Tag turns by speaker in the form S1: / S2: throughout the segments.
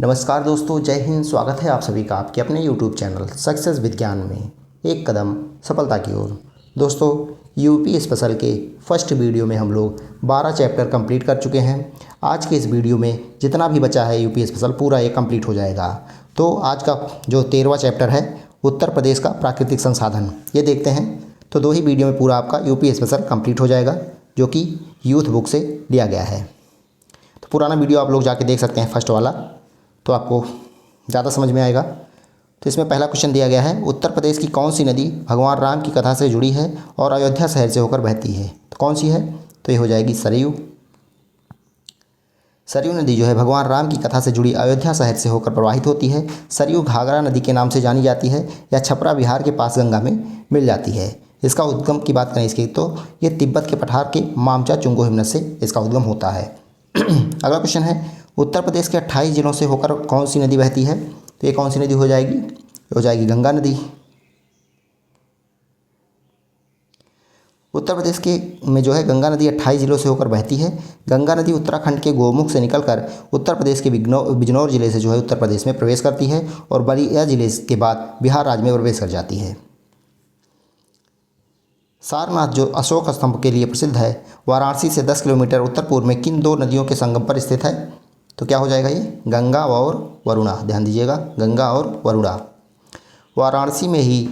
S1: नमस्कार दोस्तों, जय हिंद। स्वागत है आप सभी का आपके अपने YouTube चैनल सक्सेस विज्ञान में एक कदम सफलता की ओर। दोस्तों, यूपी स्पेशल के फर्स्ट वीडियो में हम लोग 12 चैप्टर कंप्लीट कर चुके हैं। आज के इस वीडियो में जितना भी बचा है यूपी स्पेशल पूरा ये कंप्लीट हो जाएगा। तो आज का जो 13वां चैप्टर है उत्तर प्रदेश का प्राकृतिक संसाधन, ये देखते हैं। तो 2 ही वीडियो में पूरा आपका यूपी स्पेशल कंप्लीट हो जाएगा, जो कि यूथ बुक से लिया गया है। तो पुराना वीडियो आप लोग जाके देख सकते हैं, फर्स्ट वाला, तो आपको ज़्यादा समझ में आएगा। तो इसमें पहला क्वेश्चन दिया गया है, उत्तर प्रदेश की कौन सी नदी भगवान राम की कथा से जुड़ी है और अयोध्या शहर से होकर बहती है? तो कौन सी है? तो ये हो जाएगी सरयू। सरयू नदी जो है भगवान राम की कथा से जुड़ी अयोध्या शहर से होकर प्रवाहित होती है। सरयू घाघरा नदी के नाम से जानी जाती है। यह छपरा बिहार के पास गंगा में मिल जाती है। इसका उद्गम की बात करें इसकी, तो ये तिब्बत के पठार के मामचा चुंगो हिमनद से इसका उद्गम होता है। अगला क्वेश्चन है, उत्तर प्रदेश के 28 जिलों से होकर कौन सी नदी बहती है? तो ये कौन सी नदी हो जाएगी? हो जाएगी गंगा नदी। उत्तर प्रदेश के में जो है गंगा नदी 28 जिलों से होकर बहती है। गंगा नदी उत्तराखंड के गोमुख से निकलकर उत्तर प्रदेश के बिजनौर जिले से जो है उत्तर प्रदेश में प्रवेश करती है और बलिया जिले के बाद बिहार राज्य में प्रवेश कर जाती है। सारनाथ जो अशोक स्तंभ के लिए प्रसिद्ध है, वाराणसी से 10 किलोमीटर उत्तर पूर्व में किन 2 नदियों के संगम पर स्थित है? तो क्या हो जाएगा ये? गंगा और वरुणा। ध्यान दीजिएगा, गंगा और वरुणा। वाराणसी में ही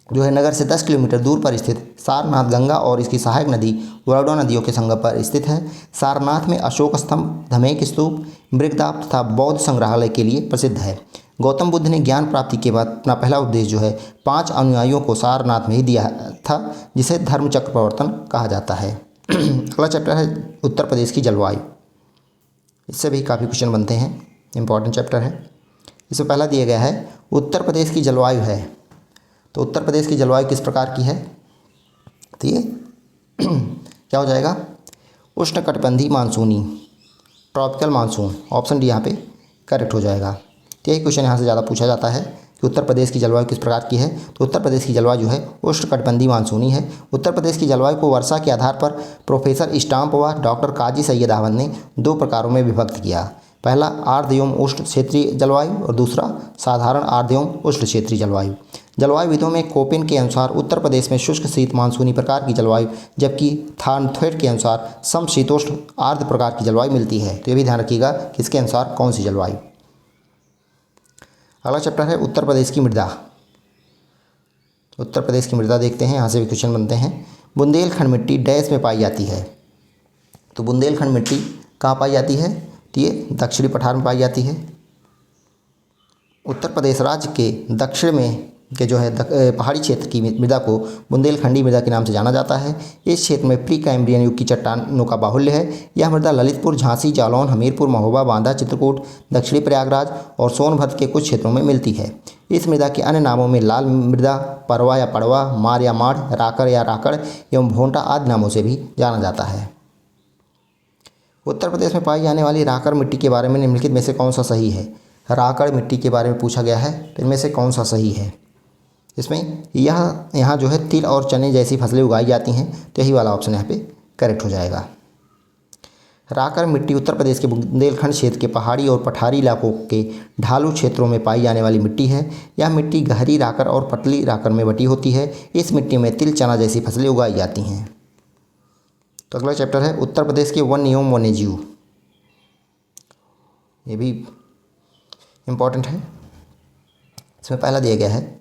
S1: जो है नगर से 10 किलोमीटर दूर पर स्थित सारनाथ गंगा और इसकी सहायक नदी वरुणा नदियों के संगम पर स्थित है। सारनाथ में अशोक स्तंभ, धमेक स्तूप, मृगदाप तथा बौद्ध संग्रहालय के लिए प्रसिद्ध है। गौतम बुद्ध ने ज्ञान प्राप्ति के बाद अपना पहला उपदेश जो है 5 अनुयायियों को सारनाथ में ही दिया था, जिसे धर्मचक्र प्रवर्तन कहा जाता है। अगला चैप्टर है उत्तर प्रदेश की जलवायु। इससे भी काफ़ी क्वेश्चन बनते हैं, इंपॉर्टेंट चैप्टर है। इसमें पहला दिया गया है, उत्तर प्रदेश की जलवायु है। तो उत्तर प्रदेश की जलवायु किस प्रकार की है? तो ये क्या हो जाएगा? उष्णकटिबंधीय मानसूनी, ट्रॉपिकल मानसून। ऑप्शन डी यहाँ पे करेक्ट हो जाएगा। तो यही क्वेश्चन यहाँ से ज़्यादा पूछा जाता है कि उत्तर प्रदेश की जलवायु किस प्रकार की है। तो उत्तर प्रदेश की जलवायु जो है उष्णकटिबंधीय मानसूनी है। उत्तर प्रदेश की जलवायु को वर्षा के आधार पर प्रोफेसर स्टाम्प व डॉक्टर काजी सैयद अहमद ने 2 प्रकारों में विभक्त किया। पहला आर्द्र एवं उष्ण क्षेत्रीय जलवायु और दूसरा साधारण आर्द्र एवं उष्ण क्षेत्रीय जलवायु। जलवायुविदों में कोपेन के अनुसार उत्तर प्रदेश में शुष्क शीत मानसूनी प्रकार की जलवायु, जबकि थार्नथ्वेट के अनुसार समशीतोष्ण आर्द्र प्रकार की जलवायु मिलती है। तो ये भी ध्यान रखिएगा कि इसके अनुसार कौन सी जलवायु। अगला चैप्टर है उत्तर प्रदेश की मृदा। उत्तर प्रदेश की मृदा देखते हैं, यहाँ से भी क्वेश्चन बनते हैं। बुंदेलखंड मिट्टी डैश में पाई जाती है। तो बुंदेलखंड मिट्टी कहाँ पाई जाती है? तो ये दक्षिणी पठार में पाई जाती है। उत्तर प्रदेश राज्य के दक्षिण में के जो है पहाड़ी क्षेत्र की मृदा को बुंदेलखंडी मृदा के नाम से जाना जाता है। इस क्षेत्र में प्री कैम्ब्रियन युग की चट्टानों का बाहुल्य है। यह मृदा ललितपुर, झांसी, जालौन, हमीरपुर, महोबा, बांदा, चित्रकूट, दक्षिणी प्रयागराज और सोनभद्र के कुछ क्षेत्रों में मिलती है। इस मृदा के अन्य नामों में लाल मृदा, परवा या पड़वा, मार या माड़, राकड़ या राकड़ एवं भोंटा आदि नामों से भी जाना जाता है। उत्तर प्रदेश में पाई जाने वाली राकड़ मिट्टी के बारे में निम्नलिखित में से कौन सा सही है? राकड़ मिट्टी के बारे में पूछा गया है, तो इनमें से कौन सा सही है? इसमें यहाँ जो है तिल और चने जैसी फसलें उगाई जाती हैं, तो यही वाला ऑप्शन यहाँ पे करेक्ट हो जाएगा। राकड़ मिट्टी उत्तर प्रदेश के बुंदेलखंड क्षेत्र के पहाड़ी और पठारी इलाकों के ढालू क्षेत्रों में पाई जाने वाली मिट्टी है। यह मिट्टी गहरी राकड़ और पतली राकड़ में बटी होती है। इस मिट्टी में तिल, चना जैसी फसलें उगाई जाती हैं। तो अगला चैप्टर है उत्तर प्रदेश के वन्य एवं वन्यजीव। ये भी इम्पॉर्टेंट है। इसमें पहला दिया गया है,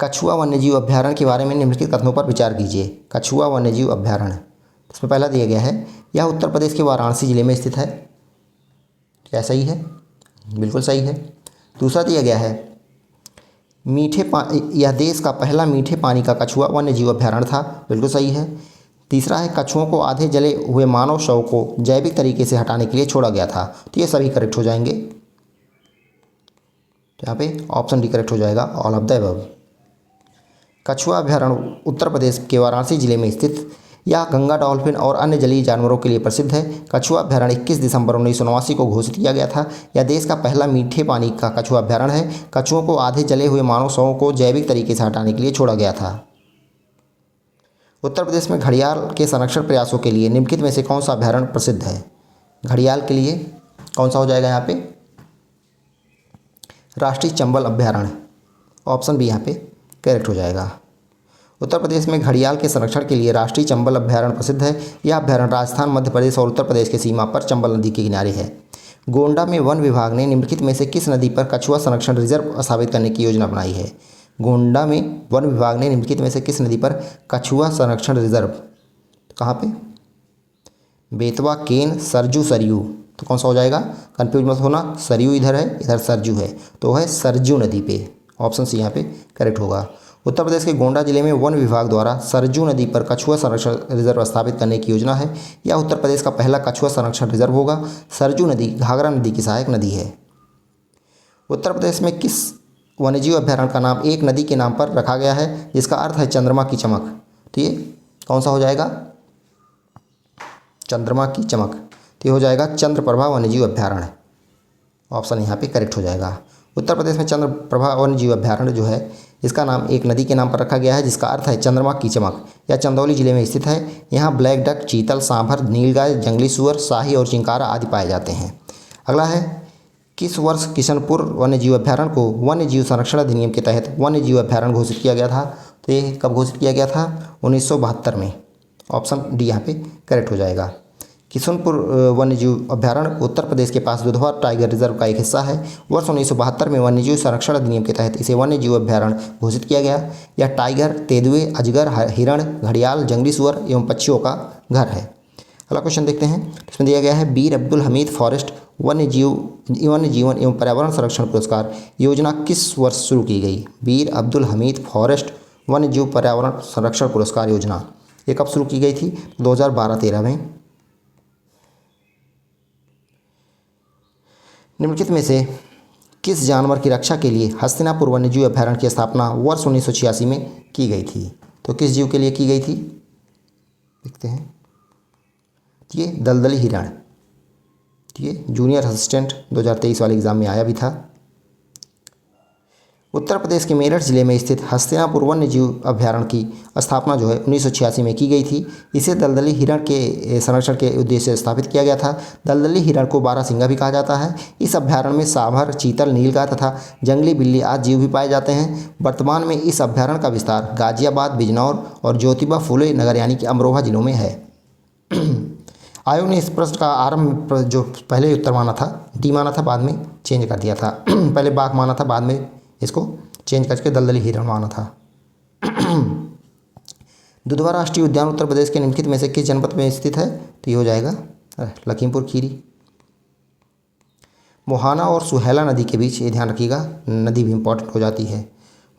S1: कछुआ वन्यजीव अभ्यारण्य के बारे में निम्नलिखित कथनों पर विचार कीजिए। कछुआ वन्यजीव अभ्यारण्य, इसमें पहला दिया गया है, यह उत्तर प्रदेश के वाराणसी जिले में स्थित है। क्या सही है? बिल्कुल सही है। दूसरा दिया गया है, यह देश का पहला मीठे पानी का कछुआ वन्यजीव अभ्यारण्य था। बिल्कुल सही है। तीसरा है, कछुओं को आधे जले हुए मानव शव को जैविक तरीके से हटाने के लिए छोड़ा गया था। तो ये सभी करेक्ट हो जाएंगे। तो यहाँ पे ऑप्शन डी करेक्ट हो जाएगा, ऑल ऑफ द अबव। कछुआ अभ्यारण्य उत्तर प्रदेश के वाराणसी जिले में स्थित यह गंगा डॉल्फिन और अन्य जलीय जानवरों के लिए प्रसिद्ध है। कछुआ अभ्यारण्य 21 दिसंबर 1989 को घोषित किया गया था। यह देश का पहला मीठे पानी का कछुआ अभ्यारण्य है। कछुओं को आधे जले हुए मानव शवों को जैविक तरीके से हटाने के लिए छोड़ा गया था। उत्तर प्रदेश में घड़ियाल के संरक्षण प्रयासों के लिए निम्नलिखित में से कौन सा अभ्यारण्य प्रसिद्ध है? घड़ियाल के लिए कौन सा हो जाएगा यहाँ पे? राष्ट्रीय चंबल अभ्यारण्य, ऑप्शन बी यहाँ पे करेक्ट हो जाएगा। उत्तर प्रदेश में घड़ियाल के संरक्षण के लिए राष्ट्रीय चंबल अभ्यारण्य प्रसिद्ध है। यह अभ्यारण्य राजस्थान, मध्य प्रदेश और उत्तर प्रदेश की सीमा पर चंबल नदी के किनारे है। गोंडा में वन विभाग ने निम्नलिखित में से किस नदी पर कछुआ संरक्षण रिजर्व स्थापित करने की योजना बनाई है? गोंडा में वन विभाग ने निम्नलिखित में से किस नदी पर कछुआ संरक्षण रिजर्व, कहाँ पे? बेतवा, केन, सरजू, सरयू, तो कौन सा हो जाएगा? कंफ्यूज मत होना, सरयू इधर है, इधर सरजू है, तो है सरजू नदी पे, ऑप्शन सी यहाँ पे करेक्ट होगा। उत्तर प्रदेश के गोंडा जिले में वन विभाग द्वारा सरजू नदी पर कछुआ संरक्षण रिजर्व स्थापित करने की योजना है। यह उत्तर प्रदेश का पहला कछुआ संरक्षण रिजर्व होगा। सरजू नदी घाघरा नदी की सहायक नदी है। उत्तर प्रदेश में किस वन्यजीव अभ्यारण्य का नाम एक नदी के नाम पर रखा गया है जिसका अर्थ है चंद्रमा की चमक? तो ये कौन सा हो जाएगा? चंद्रमा की चमक, तो ये हो जाएगा चंद्रप्रभा वन्यजीव अभ्यारण्य, ऑप्शन यहाँ पे करेक्ट हो जाएगा। उत्तर प्रदेश में चंद्रप्रभा वन्यजीव अभ्यारण्य जो है इसका नाम एक नदी के नाम पर रखा गया है जिसका अर्थ है चंद्रमा की चमक। यह चंदौली जिले में स्थित है। यहाँ ब्लैक डक, चीतल, सांभर, नीलगाय, जंगली सुअर, शाही और चिंकारा आदि पाए जाते हैं। अगला है किस वर्ष किशनपुर वन्यजीव अभ्यारण्य को वन्यजीव संरक्षण अधिनियम के तहत वन्यजीव अभ्यारण्य घोषित किया गया था? तो ये कब घोषित किया गया था? 1972 में, ऑप्शन डी यहाँ पे करेक्ट हो जाएगा। किशनपुर वन्यजीव अभ्यारण्य उत्तर प्रदेश के पास दुधवा टाइगर रिजर्व का एक हिस्सा है। वर्ष 1972 में वन्यजीव संरक्षण अधिनियम के तहत इसे वन्यजीव अभ्यारण्य घोषित किया गया। यह टाइगर, तेंदुए, अजगर, हिरण, घड़ियाल, जंगली सुअर एवं पक्षियों का घर है। अगला क्वेश्चन देखते हैं। इसमें दिया गया है बीर अब्दुल हमीद फॉरेस्ट वन्य जीवन एवं पर्यावरण संरक्षण पुरस्कार योजना किस वर्ष शुरू की गई? बीर अब्दुल हमीद फॉरेस्ट वन्य जीव पर्यावरण संरक्षण पुरस्कार योजना ये कब शुरू की गई थी? 2012-13 में। निम्नलिखित में से किस जानवर की रक्षा के लिए हस्तिनापुर वन्यजीव अभ्यारण्य की स्थापना वर्ष 1986 में की गई थी? तो किस जीव के लिए की गई थी? देखते हैं। ये दलदली हिरण, ये जूनियर असिस्टेंट 2023 वाले एग्जाम में आया भी था। उत्तर प्रदेश के मेरठ जिले में स्थित हस्तिनापुर वन्यजीव अभ्यारण्य की स्थापना जो है 1986 में की गई थी। इसे दलदली हिरण के संरक्षण के उद्देश्य से स्थापित किया गया था। दलदली हिरण को बारहसिंगा भी कहा जाता है। इस अभ्यारण्य में सांभर, चीतल, नीलगाय तथा जंगली बिल्ली आदि जीव भी पाए जाते हैं। वर्तमान में इस अभ्यारण्य का विस्तार गाजियाबाद, बिजनौर और ज्योतिबा फुले नगर यानी कि अमरोहा जिलों में है। आयोग ने इस प्रश्न का आरंभ जो पहले उत्तर माना था डी माना था, बाद में चेंज कर दिया था। पहले बाघ माना था, बाद में इसको चेंज करके दलदली हिरण माना था। दुधवा राष्ट्रीय उद्यान उत्तर प्रदेश के निम्नलिखित में से किस जनपद में स्थित है? तो ये हो जाएगा लखीमपुर खीरी। मोहाना और सुहेला नदी के बीच, ये ध्यान रखिएगा, नदी भी इंपॉर्टेंट हो जाती है।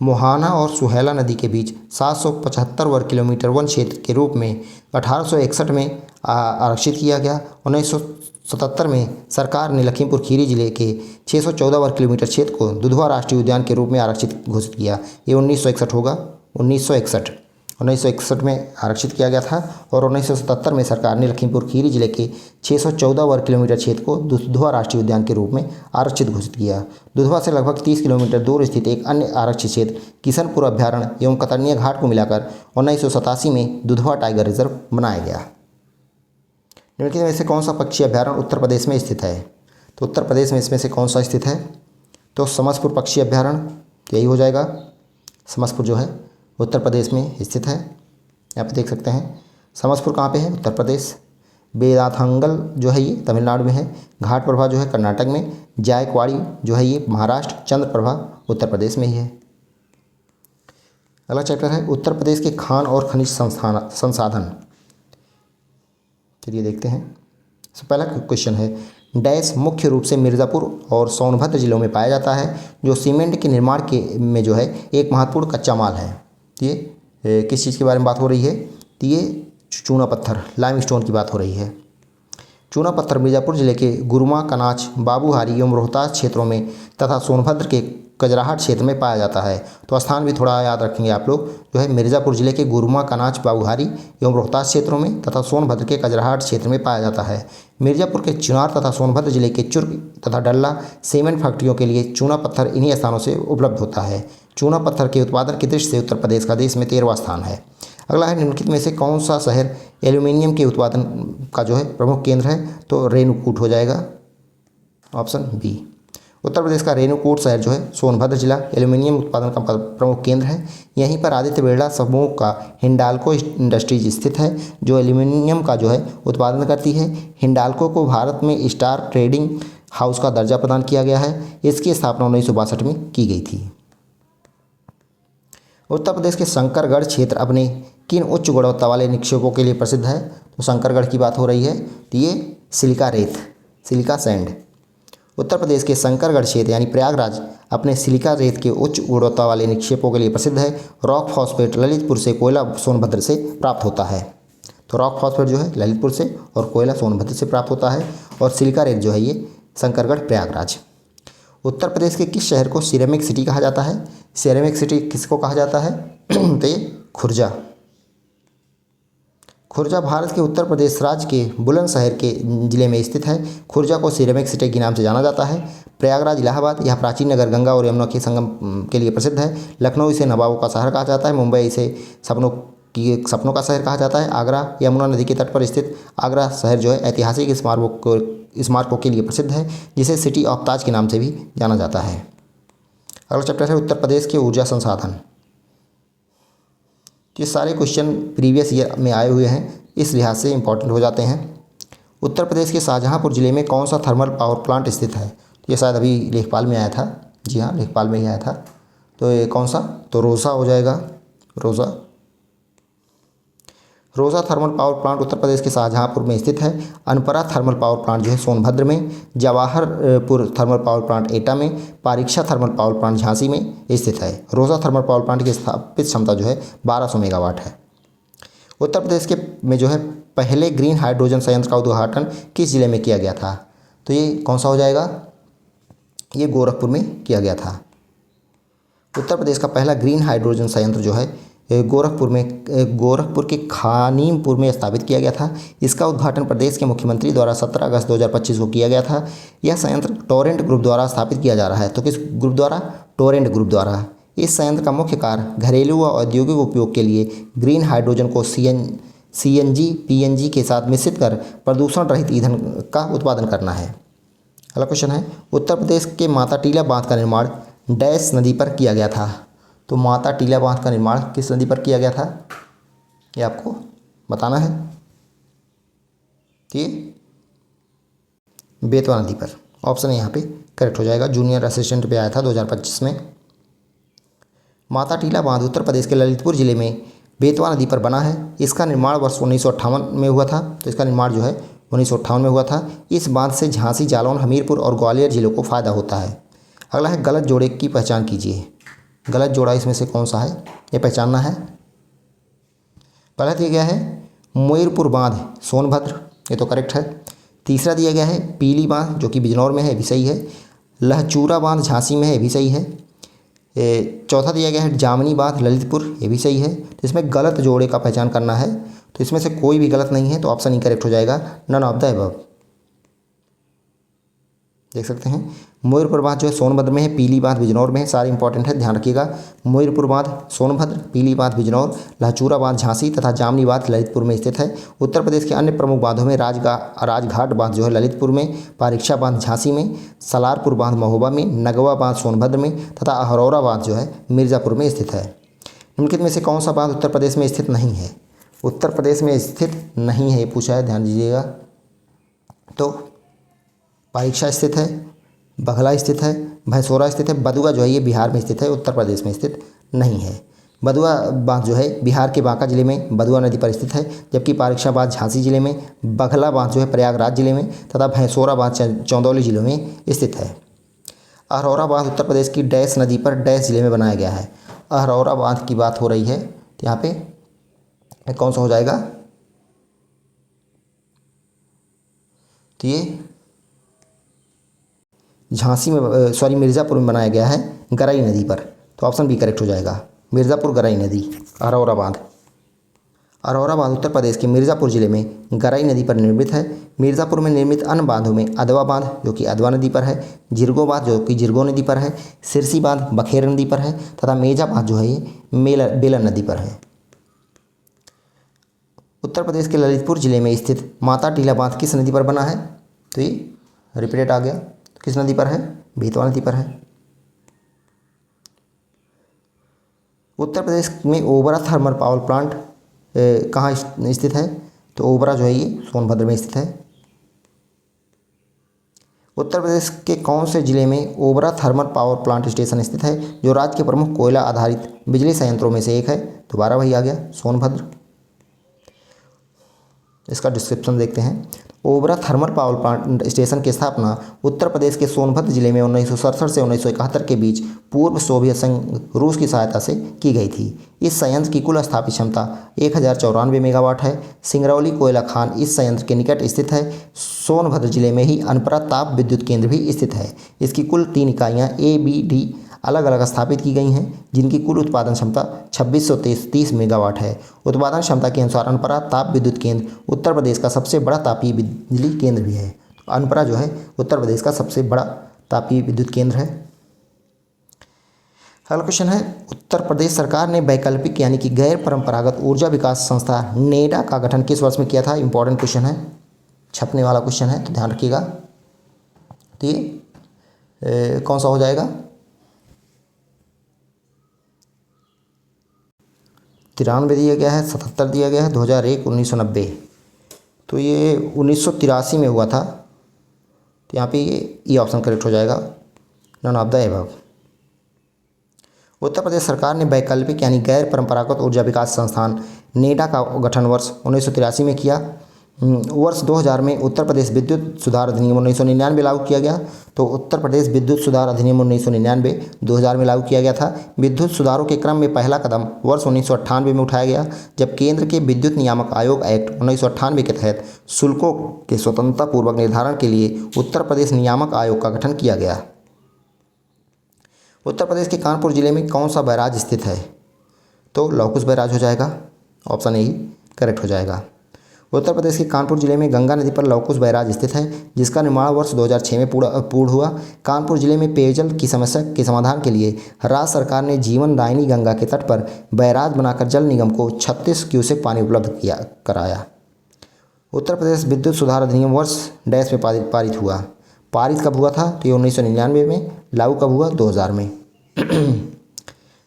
S1: मोहाना और सुहेला नदी के बीच 775 वर्ग किलोमीटर वन क्षेत्र के रूप में 1861 में आरक्षित किया गया। 1977 में सरकार ने लखीमपुर खीरी जिले के 614 वर्ग किलोमीटर क्षेत्र को दुधवा राष्ट्रीय उद्यान के रूप में आरक्षित घोषित किया। ये 1961 होगा, 1961 में आरक्षित किया गया था और 1977 में सरकार ने लखीमपुर खीरी जिले के 614 वर्ग किलोमीटर क्षेत्र को दुधवा राष्ट्रीय उद्यान के रूप में आरक्षित घोषित किया। दुधवा से लगभग 30 किलोमीटर दूर स्थित एक अन्य आरक्षित क्षेत्र किशनपुर अभ्यारण्य एवं कतरनिया घाट को मिलाकर 1987 में दुधवा टाइगर रिजर्व बनाया गया। निम्नलिखित में से कौन सा पक्षी अभ्यारण्य उत्तर प्रदेश में स्थित है? तो उत्तर प्रदेश में इसमें से कौन सा स्थित है? तो समसपुर पक्षी अभ्यारण्य, यही हो जाएगा। समसपुर जो है उत्तर प्रदेश में स्थित है, यहाँ पे देख सकते हैं। समसपुर कहाँ पे है? उत्तर प्रदेश। बेदाथंगल जो है ये तमिलनाडु में है। घाट प्रभा जो है कर्नाटक में। जायकवाड़ी जो है ये महाराष्ट्र। चंद्रप्रभा उत्तर प्रदेश में ही है। अगला चैप्टर है उत्तर प्रदेश के खान और खनिज संसाधन। चलिए देखते हैं। पहला क्वेश्चन है डैश मुख्य रूप से मिर्ज़ापुर और सोनभद्र जिलों में पाया जाता है जो सीमेंट के निर्माण के में जो है एक महत्वपूर्ण कच्चा माल है। ये किस चीज़ के बारे में बात हो रही है? तो ये चूना पत्थर, लाइमस्टोन की बात हो रही है। चूना पत्थर मिर्ज़ापुर जिले के गुरुमा, कनाच, बाबूहारी एवं रोहतास क्षेत्रों में तथा सोनभद्र के कजराहट क्षेत्र में पाया जाता है। तो स्थान भी थोड़ा याद रखेंगे आप लोग, जो है मिर्ज़ापुर जिले के गुरुमा, कनाच, बाबूहारी एवं रोहतास क्षेत्रों में तथा सोनभद्र के कजराहट क्षेत्र में पाया जाता है। मिर्ज़ापुर के चुनार तथा सोनभद्र जिले के चुर्क तथा डल्ला सीमेंट फैक्ट्रियों के लिए चूना पत्थर इन्हीं स्थानों से उपलब्ध होता है। चूना पत्थर के उत्पादन की दृष्टि से उत्तर प्रदेश का देश में 13वां स्थान है। अगला है निम्नलिखित में से कौन सा शहर एल्यूमिनियम के उत्पादन का जो है प्रमुख केंद्र है? तो रेणुकूट हो जाएगा, ऑप्शन बी। उत्तर प्रदेश का रेणुकूट शहर जो है सोनभद्र जिला एल्यूमिनियम उत्पादन का प्रमुख केंद्र है। यहीं पर आदित्य बिरला समूह का हिंडाल्को इंडस्ट्रीज स्थित है, जो एल्यूमिनियम का जो है उत्पादन करती है। हिंडाल्को को भारत में स्टार ट्रेडिंग हाउस का दर्जा प्रदान किया गया है। इसकी स्थापना 1962 में की गई थी। उत्तर प्रदेश के शंकरगढ़ क्षेत्र अपने किन उच्च गुणवत्ता वाले निक्षेपों के लिए प्रसिद्ध है? तो शंकरगढ़ की बात हो रही है, तो ये सिलिका रेत, सिलिका सैंड। उत्तर प्रदेश के शंकरगढ़ क्षेत्र यानी प्रयागराज अपने सिलिका रेत के उच्च गुणवत्ता वाले निक्षेपों के लिए प्रसिद्ध है। रॉक फॉस्फेट ललितपुर से, कोयला सोनभद्र से प्राप्त होता है। तो रॉक फॉस्फेट जो है ललितपुर से और कोयला सोनभद्र से प्राप्त होता है, और सिलिका रेत जो है ये शंकरगढ़ प्रयागराज। उत्तर प्रदेश के किस शहर को सिरेमिक सिटी कहा जाता है? सिरेमिक सिटी किसको कहा जाता है? तो ये खुर्जा। खुर्जा भारत के उत्तर प्रदेश राज्य के बुलंदशहर के जिले में स्थित है। खुर्जा को सिरेमिक सिटी के नाम से जाना जाता है। प्रयागराज इलाहाबाद, यह प्राचीन नगर गंगा और यमुना के संगम के लिए प्रसिद्ध है। लखनऊ इसे नवाबों का शहर कहा जाता है। मुंबई इसे सपनों का शहर कहा जाता है। आगरा यमुना नदी के तट पर स्थित आगरा शहर जो है ऐतिहासिक स्मारकों के लिए प्रसिद्ध है, जिसे सिटी ऑफ ताज के नाम से भी जाना जाता है। अगला चैप्टर है उत्तर प्रदेश के ऊर्जा संसाधन। ये सारे क्वेश्चन प्रीवियस ईयर में आए हुए हैं, इस लिहाज से इंपॉर्टेंट हो जाते हैं। उत्तर प्रदेश के शाहजहाँपुर जिले में कौन सा थर्मल पावर प्लांट स्थित है? ये शायद अभी लेखपाल में आया था। जी हाँ, लेखपाल में ही आया था। तो ये कौन सा? तो रोसा हो जाएगा, रोसा। रोसा thermal power plant Uttar Pradesh के शाहजहाँपुर में स्थित है। अनपरा थर्मल पावर प्लांट जो है सोनभद्र में, जवाहरपुर थर्मल पावर प्लांट एटा में, परीक्षा थर्मल पावर प्लांट झांसी में स्थित है। रोसा थर्मल पावर प्लांट की स्थापित क्षमता जो है 1200 मेगावाट है। उत्तर प्रदेश के में जो है पहले ग्रीन हाइड्रोजन संयंत्र का उद्घाटन किस जिले में किया गया था? तो ये कौन सा हो जाएगा? ये गोरखपुर में किया गया था। उत्तर प्रदेश का पहला ग्रीन हाइड्रोजन संयंत्र जो है गोरखपुर के खानीमपुर में स्थापित किया गया था। इसका उद्घाटन प्रदेश के मुख्यमंत्री द्वारा 17 अगस्त 2025 को किया गया था। यह संयंत्र टोरेंट ग्रुप द्वारा स्थापित किया जा रहा है। तो किस ग्रुप द्वारा? टोरेंट ग्रुप द्वारा। इस संयंत्र का मुख्य कार्य घरेलू व औद्योगिक उपयोग के लिए ग्रीन हाइड्रोजन को CNG PNG के साथ मिश्रित कर प्रदूषण रहित ईंधन का उत्पादन करना है। अगला क्वेश्चन है उत्तर प्रदेश के माता टीला बांध का निर्माण डैश नदी पर किया गया था। तो माता टीला बांध का निर्माण किस नदी पर किया गया था? ये आपको बताना है। ठीक, बेतवा नदी पर। ऑप्शन यहाँ पे करेक्ट हो जाएगा। जूनियर असिस्टेंट पे आया था 2025 में। माता टीला बांध उत्तर प्रदेश के ललितपुर जिले में बेतवा नदी पर बना है। इसका निर्माण वर्ष 1958 में हुआ था। तो इसका निर्माण जो है 1958 में हुआ था। इस बांध से झांसी, जालौन, हमीरपुर और ग्वालियर जिलों को फायदा होता है। अगला है गलत जोड़े की पहचान कीजिए। गलत जोड़ा इसमें से कौन सा है, ये पहचानना है। गलत दिया गया है मोइरपुर बांध सोनभद्र, ये तो करेक्ट है। तीसरा दिया गया है पीली बांध जो कि बिजनौर में है, भी सही है। लहचूरा बांध झांसी में है, भी सही है। चौथा दिया गया है जामनी बांध ललितपुर, ये भी सही है। तो इसमें गलत जोड़े का पहचान करना है। तो इसमें से कोई भी गलत नहीं है, तो ऑप्शन इनकरेक्ट हो जाएगा, नन ऑफ द अबव। देख सकते हैं मोइरपुर बांध जो है सोनभद्र में है, पीली बांध बिजनौर में है। सारे इंपॉर्टेंट है, ध्यान रखिएगा। मोइरपुर बांध सोनभद्र, पीली बांध बिजनौर, लहचूरा बांध झांसी तथा जामनी बांध ललितपुर में स्थित है। उत्तर प्रदेश के अन्य प्रमुख बांधों में राजघाट बांध जो है ललितपुर में, परीक्षा बांध झांसी में, सलारपुर बांध महोबा में, नगवा बांध सोनभद्र में तथा अहरौरा बांध जो है मिर्ज़ापुर में स्थित है। निम्नलिखित में से कौन सा बांध उत्तर प्रदेश में स्थित नहीं है? उत्तर प्रदेश में स्थित नहीं है, ये पूछा है, ध्यान दीजिएगा। तो परीक्षा स्थित है, बघला स्थित है, भैंसोरा स्थित है। बदुआ जो है ये बिहार में स्थित है, उत्तर प्रदेश में स्थित नहीं है। बदुआ बांध जो है बिहार के बांका जिले में बदुआ नदी पर स्थित है, जबकि परीक्षा बांध झांसी जिले में, बघला बांध जो है प्रयागराज जिले में तथा भैंसोरा बांध चंदौली जिले में स्थित है। अहरौरा बांध उत्तर प्रदेश की डैश नदी पर डैश जिले में बनाया गया है। अहरौरा बांध की बात हो रही है, तो यहाँ पे कौन सा हो जाएगा? तो ये झांसी में मिर्ज़ापुर में बनाया गया है, गराई नदी पर। तो ऑप्शन बी करेक्ट हो जाएगा, मिर्ज़ापुर गराई नदी, अहरौरा बांध। अहरौरा बांध उत्तर प्रदेश के मिर्ज़ापुर जिले में गराई नदी पर निर्मित है। मिर्ज़ापुर में निर्मित अन्य बांधों में अदवा बांध जो कि अदवा नदी पर है, जिरगो बांध जो कि जिरगो नदी पर है, सिरसी बांध बखेर नदी पर है तथा मेजा बांध जो है ये बेलन नदी पर है। उत्तर प्रदेश के ललितपुर जिले में स्थित माता टीला बांध किस नदी पर बना है? तो ये रिपीटेड आ गया, तो किस नदी पर है? बेतवा नदी पर है। उत्तर प्रदेश में ओबरा थर्मल पावर प्लांट कहाँ स्थित है? तो ओबरा जो है ये सोनभद्र में स्थित है। उत्तर प्रदेश के कौन से जिले में Obra thermal power plant station स्थित है, जो राज्य के प्रमुख कोयला आधारित बिजली संयंत्रों में से एक है? दोबारा वही आ गया, सोनभद्र। इसका डिस्क्रिप्शन देखते हैं। Obra thermal power plant station की स्थापना उत्तर प्रदेश के सोनभद्र जिले में 1967 से 1971 के बीच पूर्व सोवियत संघ रूस की सहायता से की गई थी। इस संयंत्र की कुल स्थापित क्षमता 1094 मेगावाट है। सिंगरौली कोयला खान इस संयंत्र के निकट स्थित है। सोनभद्र जिले में ही अनपरा ताप विद्युत केंद्र भी स्थित है। इसकी कुल 3 इकाइयाँ ABD अलग अलग स्थापित की गई हैं, जिनकी कुल उत्पादन क्षमता 2630 मेगावाट है। उत्पादन क्षमता के अनुसार अनपरा ताप विद्युत केंद्र उत्तर प्रदेश का सबसे बड़ा तापीय बिजली केंद्र भी है। तो अनपरा जो है उत्तर प्रदेश का सबसे बड़ा तापीय विद्युत केंद्र है। अगला क्वेश्चन है, उत्तर प्रदेश सरकार ने वैकल्पिक यानी कि गैर परंपरागत ऊर्जा विकास संस्था नेडा का गठन किस वर्ष में किया था? इंपॉर्टेंट क्वेश्चन है, छपने वाला क्वेश्चन है, तो ध्यान रखिएगा। तो ये कौन सा हो जाएगा? 93 दिया गया है, 77 दिया गया है, 2001, 1990। तो ये 1983 में हुआ था। तो यहाँ पे ये ऑप्शन करेक्ट हो जाएगा, none of the above. Uttar Pradesh सरकार ने वैकल्पिक यानी गैर परंपरागत ऊर्जा विकास संस्थान नेडा का गठन वर्ष 1983 में किया। वर्ष 2000 में उत्तर प्रदेश विद्युत सुधार अधिनियम 1999 लागू किया गया। तो उत्तर प्रदेश विद्युत सुधार अधिनियम 1999 2000 में लागू किया गया था। विद्युत सुधारों के क्रम में पहला कदम वर्ष 1998 में उठाया गया, जब केंद्र के विद्युत नियामक आयोग एक्ट 1998 के तहत शुल्कों के स्वतंत्रतापूर्वक निर्धारण के लिए उत्तर प्रदेश नियामक आयोग का गठन किया गया। उत्तर प्रदेश के कानपुर जिले में कौन सा बैराज स्थित है? तो लौकुश बैराज हो जाएगा, ऑप्शन ए करेक्ट हो जाएगा। उत्तर प्रदेश के कानपुर जिले में गंगा नदी पर लौकुश बैराज स्थित है, जिसका निर्माण वर्ष 2006 में पूर्ण हुआ। कानपुर जिले में पेयजल की समस्या के समाधान के लिए राज्य सरकार ने जीवनदायिनी गंगा के तट पर बैराज बनाकर जल निगम को 36 क्यूसेक पानी उपलब्ध कराया। उत्तर प्रदेश विद्युत सुधार अधिनियम वर्ष डैश में पारित हुआ। पारित कब हुआ था? तो ये 1999 में। लागू कब हुआ? 2000 में।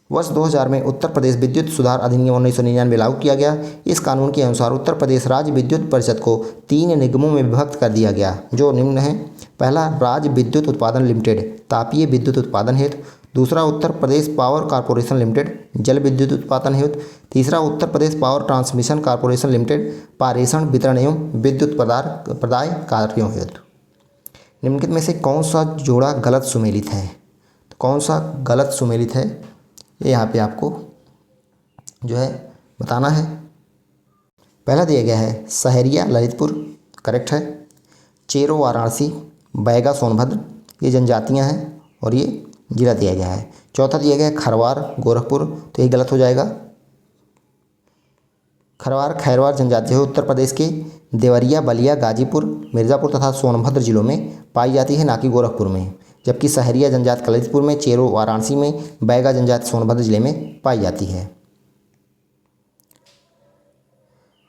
S1: वर्ष 2000 में उत्तर प्रदेश विद्युत सुधार अधिनियम 1999 लागू किया गया। इस कानून के अनुसार उत्तर प्रदेश राज्य विद्युत परिषद को 3 निगमों में विभक्त कर दिया गया, जो निम्न हैं। पहला, राज्य विद्युत उत्पादन लिमिटेड तापीय विद्युत उत्पादन हेतु। दूसरा, Uttar Pradesh power corporation limited जल विद्युत उत्पादन हेतु। तीसरा, Uttar Pradesh power transmission corporation limited पारेषण वितरण एवं विद्युत प्रदाय कार्यों हेतु। निम्नलिखित में से कौन सा जोड़ा गलत सुमेलित है? तो कौन सा गलत सुमेलित है, ये यहाँ पे आपको जो है बताना है। पहला दिया गया है सहरिया ललितपुर, करेक्ट है। चेरो वाराणसी, बैगा सोनभद्र, ये जनजातियाँ हैं और ये जिला दिया गया है। चौथा दिया गया है खरवार गोरखपुर, तो ये गलत हो जाएगा। खरवार खैरवार जनजाति है उत्तर प्रदेश के देवरिया, बलिया, गाजीपुर, मिर्ज़ापुर तथा सोनभद्र जिलों में पाई जाती है, ना कि गोरखपुर में। जबकि सहरिया जनजाति ललितपुर में, चेरो वाराणसी में, बैगा जनजाति सोनभद्र जिले में पाई जाती है।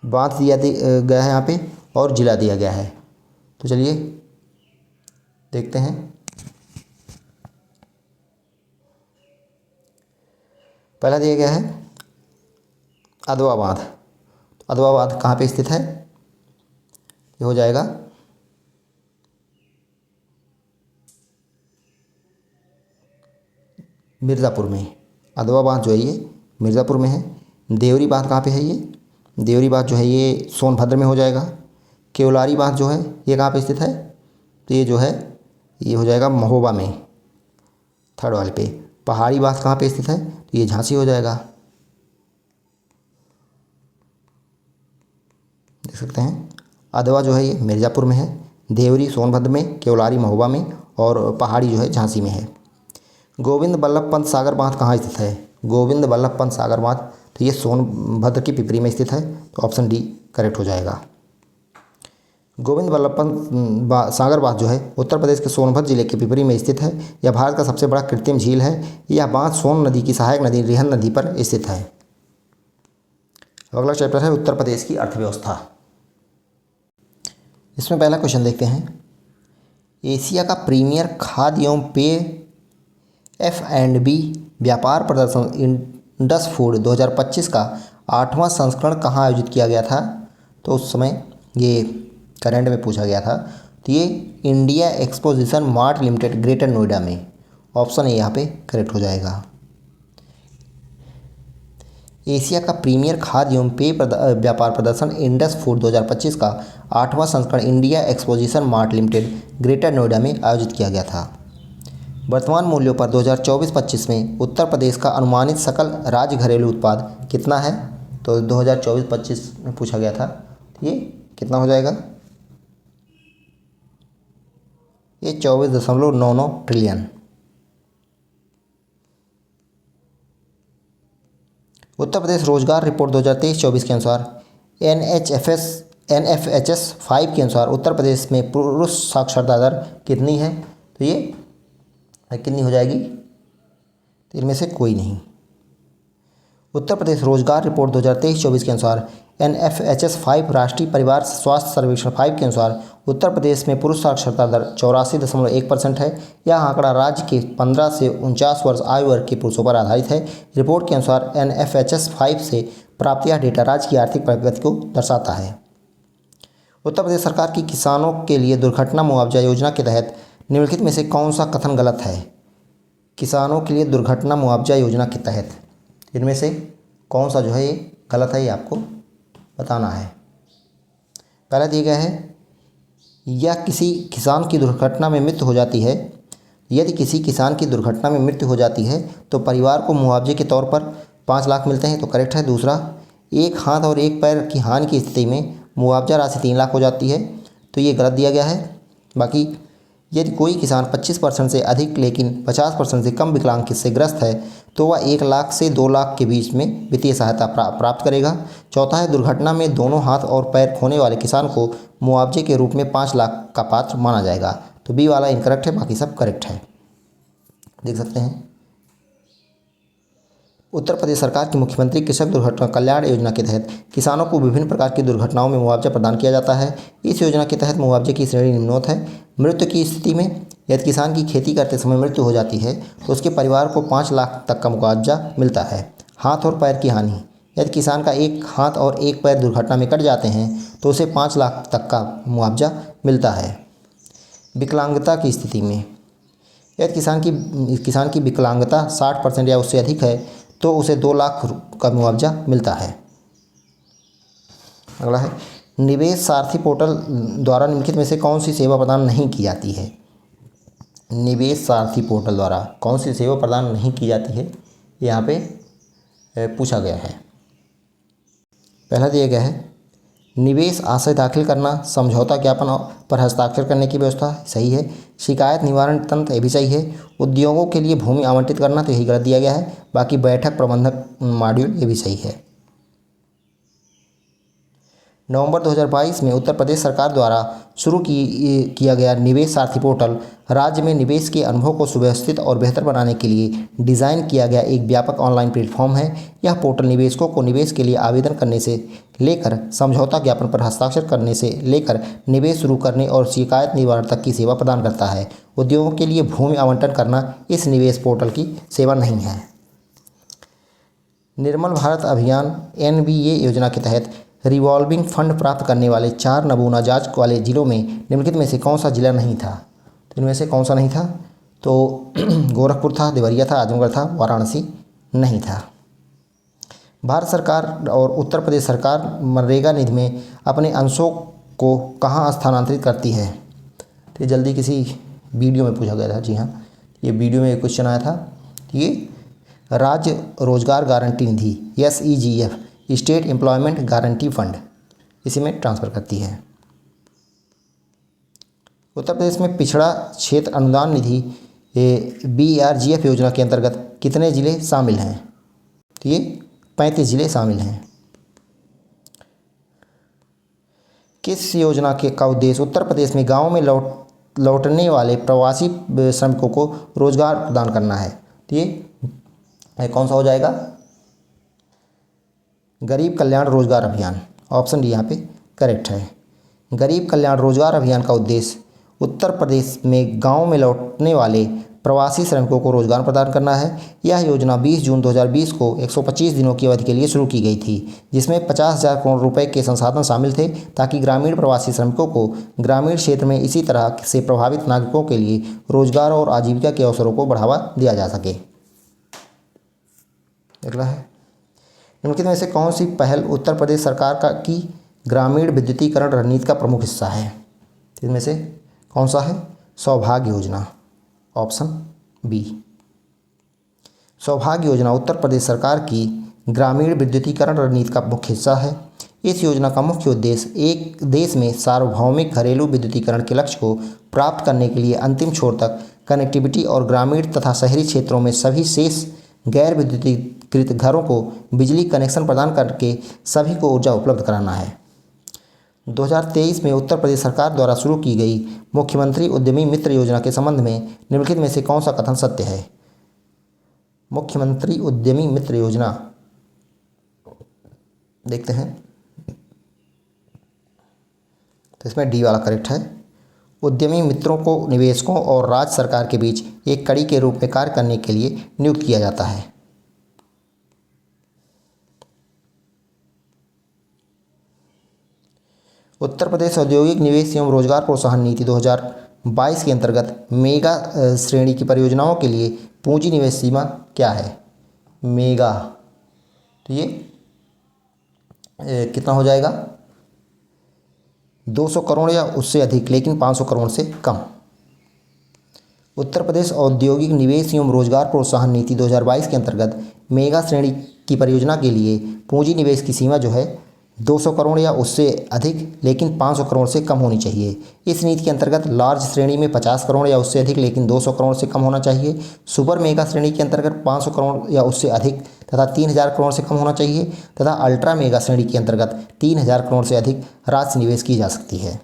S1: बांध दिया गया है यहाँ पे और जिला दिया गया है। तो चलिए देखते हैं। पहला दिया गया है अधवा बांध। अधवा बांध कहाँ पे स्थित है? ये हो जाएगा मिर्ज़ापुर में। अधवा बांध जो है ये मिर्ज़ापुर में है। देवरी बांध कहाँ पे है? ये देवरी बांध जो है ये सोनभद्र में हो जाएगा। केवलारी बांध जो है ये कहाँ पे स्थित है? तो ये जो है ये हो जाएगा महोबा में, थर्ड वाले पे। पहाड़ी बांध कहाँ पे स्थित है? तो ये झांसी हो जाएगा, देख सकते हैं। अधवा जो है ये मिर्ज़ापुर में है, देवरी सोनभद्र में, केवलारी महोबा में और पहाड़ी जो है झांसी में है। गोविंद बल्लभ पंत सागर बांध कहाँ स्थित है? गोविंद बल्लभ पंत सागर बांध, तो ये सोनभद्र की पिपरी में स्थित है, तो ऑप्शन डी करेक्ट हो जाएगा। गोविंद बल्लभ पंत सागर बांध जो है उत्तर प्रदेश के सोनभद्र जिले के पिपरी में स्थित है। यह भारत का सबसे बड़ा कृत्रिम झील है। यह बांध सोन नदी की सहायक नदी रिहंद नदी पर स्थित है। अगला चैप्टर है उत्तर प्रदेश की अर्थव्यवस्था। इसमें पहला क्वेश्चन देखते हैं। एशिया का प्रीमियर खाद्य एवं पेय F&B व्यापार प्रदर्शन इंडस फूड 2025 का 8वां संस्करण कहाँ आयोजित किया गया था? तो उस समय ये करंट में पूछा गया था। तो ये India exposition mart limited greater Noida में, ऑप्शन ए यहाँ पे करेक्ट हो जाएगा। एशिया का प्रीमियर खाद्य एवं पेय व्यापार प्रदर्शन इंडस फूड 2025 का 8वां संस्करण India exposition mart limited greater Noida में आयोजित किया गया था। वर्तमान मूल्यों पर 2024-25 में उत्तर प्रदेश का अनुमानित सकल राज्य घरेलू उत्पाद कितना है? तो 2024-25 में पूछा गया था। ये कितना हो जाएगा? ये 24.99 ट्रिलियन। उत्तर प्रदेश रोजगार रिपोर्ट 2023-24 के अनुसार NFHS 5 के अनुसार उत्तर प्रदेश में पुरुष साक्षरता दर कितनी है? तो ये कितनी हो जाएगी? तो इनमें से कोई नहीं। उत्तर प्रदेश रोजगार रिपोर्ट 2023-24 के अनुसार NFHS 5 राष्ट्रीय परिवार स्वास्थ्य सर्वेक्षण 5 के अनुसार उत्तर प्रदेश में पुरुष साक्षरता दर 84.1% है। यह आंकड़ा राज्य के 15 से 49 वर्ष आयु वर्ग के पुरुषों पर आधारित है। रिपोर्ट के अनुसार NFHS 5 से प्राप्त यह डेटा राज्य की आर्थिक प्रगति को दर्शाता है। उत्तर प्रदेश सरकार की किसानों के लिए दुर्घटना मुआवजा योजना के तहत निम्नलिखित में से कौन सा कथन गलत है? किसानों के लिए दुर्घटना मुआवजा योजना के तहत इनमें से कौन सा जो है ये गलत है, ये आपको बताना है। पहला दिया गया है, या किसी किसान की दुर्घटना में मृत्यु हो जाती है, यदि किसी किसान की दुर्घटना में मृत्यु हो जाती है तो परिवार को मुआवजे के तौर पर 5 लाख मिलते हैं, तो करेक्ट है। दूसरा, एक हाथ और एक पैर की हानि की स्थिति में मुआवजा राशि 3 लाख हो जाती है, तो ये गलत दिया गया है। बाकी यदि कोई किसान 25% से अधिक लेकिन 50% से कम विकलांग से ग्रस्त है तो वह 1 लाख से 2 लाख के बीच में वित्तीय सहायता प्राप्त करेगा। चौथा है, दुर्घटना में दोनों हाथ और पैर खोने वाले किसान को मुआवजे के रूप में 5 लाख का पात्र माना जाएगा। तो बी वाला इनकरेक्ट है, बाकी सब करेक्ट है। देख सकते हैं, उत्तर प्रदेश सरकार की मुख्यमंत्री कृषक दुर्घटना कल्याण योजना के तहत किसानों को विभिन्न प्रकार की दुर्घटनाओं में मुआवजा प्रदान किया जाता है। इस योजना के तहत मुआवजे की श्रेणी निम्नोक्त है। मृत्यु की स्थिति में यदि किसान की खेती करते समय मृत्यु हो जाती है तो उसके परिवार को 5 लाख तक का मुआवजा मिलता है। हाथ और पैर की हानि, यदि किसान का एक हाथ और एक पैर दुर्घटना में कट जाते हैं तो उसे 5 लाख तक का मुआवजा मिलता है। विकलांगता की स्थिति में यदि किसान की विकलांगता 60% या उससे अधिक है तो उसे 2 लाख का मुआवजा मिलता है। अगला है, निवेश सारथी पोर्टल द्वारा निम्नलिखित में से कौन सी सेवा प्रदान नहीं की जाती है? निवेश सारथी पोर्टल द्वारा कौन सी सेवा प्रदान नहीं की जाती है, यहाँ पे पूछा गया है। पहला दिया गया है, निवेश आशय दाखिल करना, समझौता ज्ञापन पर हस्ताक्षर करने की व्यवस्था, सही है। शिकायत निवारण तंत्र, ये भी सही है। उद्योगों के लिए भूमि आवंटित करना, तो यही गलत दिया गया है। बाकी बैठक प्रबंधक मॉड्यूल, ये भी सही है। नवंबर 2022 में उत्तर प्रदेश सरकार द्वारा शुरू किया गया निवेश सारथी पोर्टल राज्य में निवेश के अनुभव को सुव्यवस्थित और बेहतर बनाने के लिए डिज़ाइन किया गया एक व्यापक ऑनलाइन प्लेटफॉर्म है। यह पोर्टल निवेशकों को निवेश के लिए आवेदन करने से लेकर समझौता ज्ञापन पर हस्ताक्षर करने से लेकर निवेश शुरू करने और शिकायत निवारण तक की सेवा प्रदान करता है। उद्योगों के लिए भूमि आवंटन करना इस निवेश पोर्टल की सेवा नहीं है। निर्मल भारत अभियान NBA योजना के तहत रिवॉल्विंग फंड प्राप्त करने वाले 4 नमूना जांच वाले जिलों में निम्नलिखित में से कौन सा जिला नहीं था? तो इनमें से कौन सा नहीं था? तो गोरखपुर था, देवरिया था, आजमगढ़ था, वाराणसी नहीं था। भारत सरकार और उत्तर प्रदेश सरकार मनरेगा निधि में अपने अंशों को कहाँ स्थानांतरित करती है? तो जल्दी किसी वीडियो में पूछा गया था। जी हाँ, ये वीडियो में एक क्वेश्चन आया था। ये राज्य रोजगार गारंटी निधि SEGF state employment guarantee fund, इसी में ट्रांसफ़र करती है। उत्तर प्रदेश में पिछड़ा क्षेत्र अनुदान निधि BRGF योजना के अंतर्गत कितने ज़िले शामिल हैं? तो ये 35 ज़िले शामिल हैं। किस योजना का उद्देश्य उत्तर प्रदेश में गाँव में लौटने वाले प्रवासी श्रमिकों को रोजगार प्रदान करना है? तो ये कौन सा हो जाएगा? गरीब कल्याण रोजगार अभियान, ऑप्शन डी यहाँ पे करेक्ट है। गरीब कल्याण रोजगार अभियान का उद्देश्य उत्तर प्रदेश में गांव में लौटने वाले प्रवासी श्रमिकों को रोजगार प्रदान करना है। यह योजना 20 जून 2020 को 125 दिनों की अवधि के लिए शुरू की गई थी, जिसमें 50,000 करोड़ रुपए के संसाधन शामिल थे, ताकि ग्रामीण प्रवासी श्रमिकों को ग्रामीण क्षेत्र में इसी तरह से प्रभावित नागरिकों के लिए रोजगार और आजीविका के अवसरों को बढ़ावा दिया जा सके। अगला है, निम्नलिखित में से कौन सी पहल उत्तर प्रदेश सरकार की ग्रामीण विद्युतीकरण रणनीति का प्रमुख हिस्सा है? इनमें से कौन सा है? सौभाग्य योजना, ऑप्शन बी। सौभाग्य योजना उत्तर प्रदेश सरकार की ग्रामीण विद्युतीकरण रणनीति का मुख्य हिस्सा है। इस योजना का मुख्य उद्देश्य एक देश में सार्वभौमिक घरेलू विद्युतीकरण के लक्ष्य को प्राप्त करने के लिए अंतिम छोर तक कनेक्टिविटी और ग्रामीण तथा शहरी क्षेत्रों में सभी शेष गैर विद्युतीकृत घरों को बिजली कनेक्शन प्रदान करके सभी को ऊर्जा उपलब्ध कराना है। 2023 में उत्तर प्रदेश सरकार द्वारा शुरू की गई मुख्यमंत्री उद्यमी मित्र योजना के संबंध में निम्नलिखित में से कौन सा कथन सत्य है? मुख्यमंत्री उद्यमी मित्र योजना, देखते हैं, तो इसमें डी वाला करेक्ट है। उद्यमी मित्रों को निवेशकों और राज्य सरकार के बीच एक कड़ी के रूप में कार्य करने के लिए नियुक्त किया जाता है। उत्तर प्रदेश औद्योगिक निवेश एवं रोजगार प्रोत्साहन नीति 2022 के अंतर्गत मेगा श्रेणी की परियोजनाओं के लिए पूंजी निवेश सीमा क्या है? मेगा, तो ये कितना हो जाएगा? 200 करोड़ या उससे अधिक, लेकिन 500 करोड़ से कम। उत्तर प्रदेश औद्योगिक निवेश एवं रोजगार प्रोत्साहन नीति 2022 के अंतर्गत मेगा श्रेणी की परियोजना के लिए पूंजी निवेश की सीमा जो है 200 करोड़ या उससे अधिक, लेकिन 500 करोड़ से कम होनी चाहिए। इस नीति के अंतर्गत लार्ज श्रेणी में 50 करोड़ या उससे अधिक, लेकिन 200 करोड़ से कम होना चाहिए। सुपर मेगा श्रेणी के अंतर्गत 500 करोड़ या उससे अधिक तथा 3,000 करोड़ से कम होना चाहिए, तथा अल्ट्रा मेगा श्रेणी के अंतर्गत 3,000 करोड़ से अधिक राशि निवेश की जा सकती है।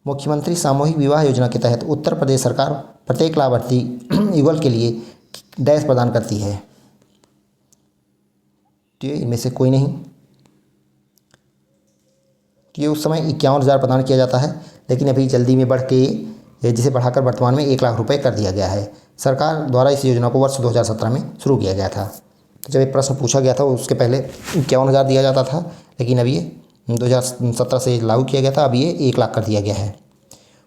S1: मुख्यमंत्री सामूहिक विवाह योजना के तहत उत्तर प्रदेश सरकार प्रत्येक लाभार्थी युगल के लिए डैश प्रदान करती है? तो इनमें से कोई नहीं। ये उस समय 51,000 प्रदान किया जाता है, लेकिन अभी जल्दी में बढ़ के जिसे बढ़ाकर वर्तमान में 1 लाख रुपए कर दिया गया है। सरकार द्वारा इस योजना को वर्ष 2017 में शुरू किया गया था। तो जब एक प्रश्न पूछा गया था उसके पहले 51,000 दिया जाता था, लेकिन अभी ये 2017 से लागू किया गया था, अभी ये 1 लाख कर दिया गया है।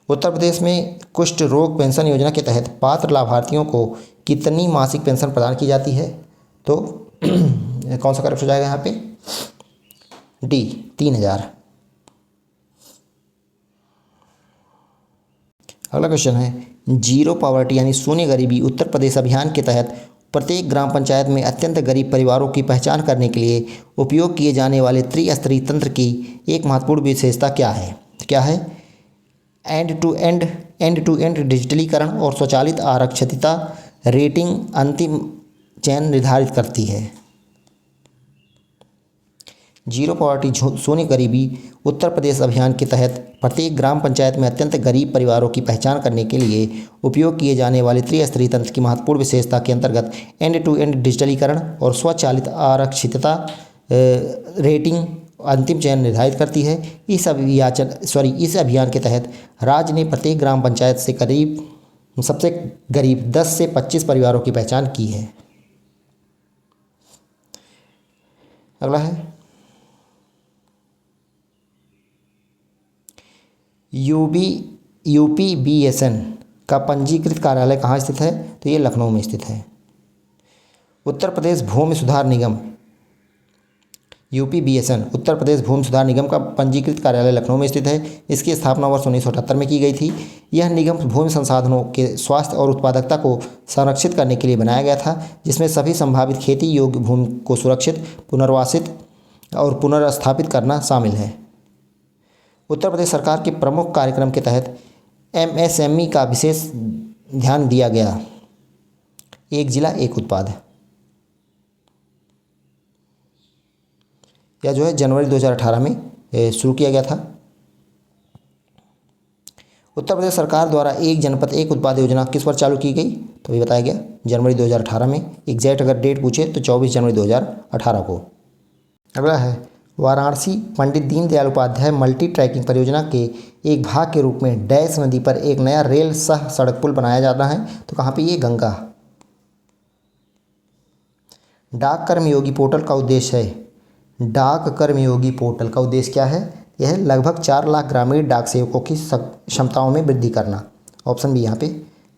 S1: उत्तर प्रदेश में कुष्ठ रोग पेंशन योजना के तहत पात्र लाभार्थियों को कितनी मासिक पेंशन प्रदान की जाती है? तो कौन सा करेक्ट हो जाएगा यहाँ पे? डी, 3,000। अगला क्वेश्चन है, जीरो पॉवर्टी यानी शून्य गरीबी उत्तर प्रदेश अभियान के तहत प्रत्येक ग्राम पंचायत में अत्यंत गरीब परिवारों की पहचान करने के लिए उपयोग किए जाने वाले त्रिस्तरीय तंत्र की एक महत्वपूर्ण विशेषता क्या है? क्या है? एंड टू एंड डिजिटलीकरण और स्वचालित आरक्षितता रेटिंग अंतिम चयन निर्धारित करती है। जीरो पॉवर्टी शून्य गरीबी उत्तर प्रदेश अभियान के तहत प्रत्येक ग्राम पंचायत में अत्यंत गरीब परिवारों की पहचान करने के लिए उपयोग किए जाने वाले त्रिस्तरीय तंत्र की महत्वपूर्ण विशेषता के अंतर्गत एंड टू एंड डिजिटलीकरण और स्वचालित आरक्षितता रेटिंग अंतिम चयन निर्धारित करती है। इस अभियान के तहत राज्य ने प्रत्येक ग्राम पंचायत से सबसे गरीब 10 से 25 परिवारों की पहचान की है। अगला है, यूपीबीएसएन का पंजीकृत कार्यालय कहाँ स्थित है? तो ये लखनऊ में स्थित है। उत्तर प्रदेश भूमि सुधार निगम यूपीबीएसएन उत्तर प्रदेश भूमि सुधार निगम का पंजीकृत कार्यालय लखनऊ में स्थित है। इसकी स्थापना वर्ष 1978 में की गई थी। यह निगम भूमि संसाधनों के स्वास्थ्य और उत्पादकता को संरक्षित करने के लिए बनाया गया था, जिसमें सभी संभावित खेती योग्य भूमि को सुरक्षित, पुनर्वासित और पुनर्स्थापित करना शामिल है। उत्तर प्रदेश सरकार के प्रमुख कार्यक्रम के तहत एमएसएमई का विशेष ध्यान दिया गया। एक जिला एक उत्पाद, यह जो है जनवरी 2018 में शुरू किया गया था। उत्तर प्रदेश सरकार द्वारा एक जनपद एक उत्पाद योजना किस पर चालू की गई? तो ये बताया गया जनवरी 2018 में। एग्जैक्ट अगर डेट पूछे तो 24 जनवरी 2018 को। अगला है, वाराणसी पंडित दीनदयाल उपाध्याय मल्टी ट्रैकिंग परियोजना के एक भाग के रूप में डैश नदी पर एक नया रेल सह सड़क पुल बनाया जाना है। तो कहाँ पे? ये गंगा। डाक कर्मयोगी पोर्टल का उद्देश्य है, डाक कर्मयोगी पोर्टल का उद्देश्य क्या है? यह है लगभग 4 लाख ग्रामीण डाक सेवकों की क्षमताओं में वृद्धि करना। ऑप्शन बी यहाँ पे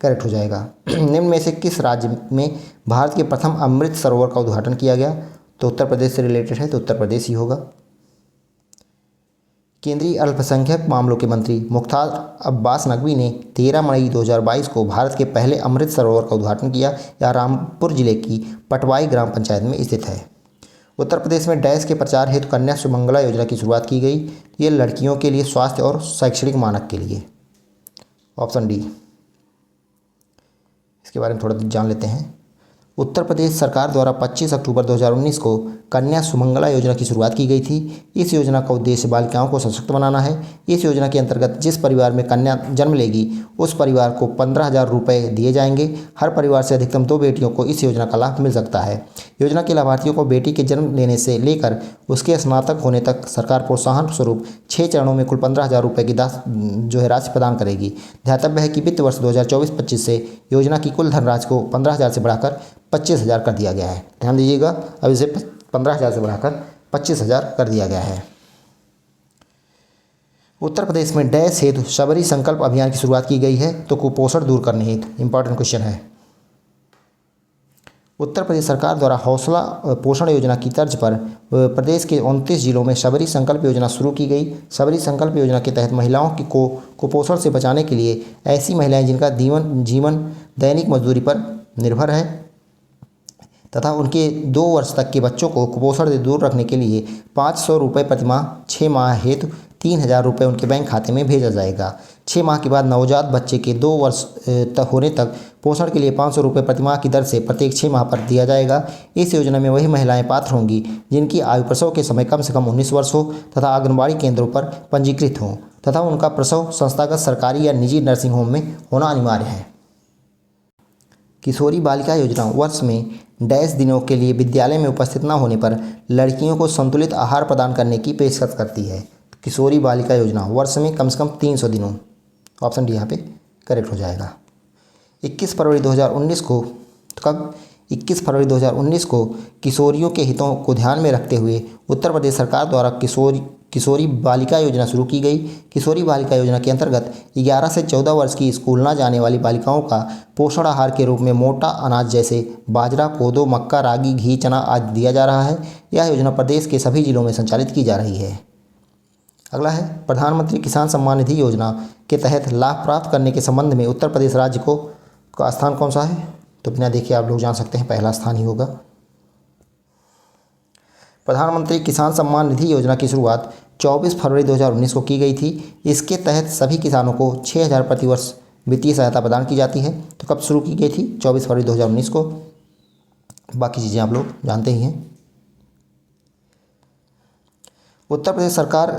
S1: करेक्ट हो जाएगा। निम्न में से किस राज्य में भारत के प्रथम अमृत सरोवर का उद्घाटन किया गया? तो उत्तर प्रदेश से रिलेटेड है, तो उत्तर प्रदेश ही होगा। केंद्रीय अल्पसंख्यक मामलों के मंत्री मुख्तार अब्बास नकवी ने 13 मई 2022 को भारत के पहले अमृत सरोवर का उद्घाटन किया। यह रामपुर जिले की पटवाई ग्राम पंचायत में स्थित है। उत्तर प्रदेश में डैश के प्रचार हेतु कन्या सुमंगला योजना की शुरुआत की गई। ये लड़कियों के लिए स्वास्थ्य और शैक्षणिक मानक के लिए। Option D. इसके बारे में थोड़ा जान लेते हैं। उत्तर प्रदेश सरकार द्वारा 25 अक्टूबर 2019 को कन्या सुमंगला योजना की शुरुआत की गई थी। इस योजना का उद्देश्य बालिकाओं को सशक्त बनाना है। इस योजना के अंतर्गत जिस परिवार में कन्या जन्म लेगी उस परिवार को 15,000 रुपये दिए जाएंगे। हर परिवार से अधिकतम 2 बेटियों को इस योजना का लाभ मिल सकता है। योजना के लाभार्थियों को बेटी के जन्म लेने से लेकर उसके स्नातक होने तक सरकार प्रोत्साहन स्वरूप 6 चरणों में कुल 15,000 रुपये की राशि प्रदान करेगी। ध्यातव्य है कि वित्त वर्ष 2024-25 से योजना की कुल धनराशि को 15,000 से बढ़ाकर 25,000 कर दिया गया है। ध्यान दीजिएगा, अब इसे 15,000 से बढ़ाकर 25,000 कर दिया गया है। उत्तर प्रदेश में डैश हेतु शबरी संकल्प अभियान की शुरुआत की गई है। तो कुपोषण दूर करने हेतु इंपॉर्टेंट क्वेश्चन है। उत्तर प्रदेश सरकार द्वारा हौसला पोषण योजना की तर्ज पर प्रदेश के 29 जिलों में शबरी संकल्प योजना शुरू की गई। शबरी संकल्प योजना के तहत महिलाओं को कुपोषण से बचाने के लिए ऐसी महिलाएं जिनका जीवन दैनिक मजदूरी पर निर्भर है तथा उनके 2 वर्ष तक के बच्चों को कुपोषण से दूर रखने के लिए 500 रुपये प्रतिमाह 6 माह हेतु 3,000 रुपये उनके बैंक खाते में भेजा जाएगा। 6 माह के बाद नवजात बच्चे के 2 वर्ष तक होने तक पोषण के लिए 500 रुपये प्रतिमाह की दर से प्रत्येक 6 माह पर दिया जाएगा। इस योजना में वही महिलाएं पात्र होंगी जिनकी आयु प्रसव के समय कम से कम 19 वर्ष हो तथा आंगनबाड़ी केंद्रों पर पंजीकृत हों तथा उनका प्रसव संस्थागत सरकारी या निजी नर्सिंग होम में होना अनिवार्य है। किशोरी बालिका योजना वर्ष में डैश दिनों के लिए विद्यालय में उपस्थित न होने पर लड़कियों को संतुलित आहार प्रदान करने की पेशकश करती है। किशोरी बालिका योजना वर्ष में कम से कम 300 दिनों। ऑप्शन डी यहाँ पे करेक्ट हो जाएगा। 21 फरवरी 2019 को, तो कब? 21 फरवरी 2019 को किशोरियों के हितों को ध्यान में रखते हुए उत्तर प्रदेश सरकार द्वारा किशोरी बालिका योजना शुरू की गई। किशोरी बालिका योजना के अंतर्गत 11 से 14 वर्ष की स्कूल न जाने वाली बालिकाओं का पोषण आहार के रूप में मोटा अनाज जैसे बाजरा, कोदो, मक्का, रागी, घी, चना आदि दिया जा रहा है। यह योजना प्रदेश के सभी जिलों में संचालित की जा रही है। अगला है प्रधानमंत्री किसान सम्मान निधि योजना के तहत लाभ प्राप्त करने के संबंध में उत्तर प्रदेश राज्य का स्थान कौन सा है? तो बिना देखे आप लोग जान सकते हैं, पहला स्थान ही होगा। प्रधानमंत्री किसान सम्मान निधि योजना की शुरुआत 24 फरवरी 2019 को की गई थी। इसके तहत सभी किसानों को 6,000 प्रतिवर्ष वित्तीय सहायता प्रदान की जाती है। तो कब शुरू की गई थी? 24 फरवरी 2019 को। बाकी चीज़ें आप लोग जानते ही हैं। उत्तर प्रदेश सरकार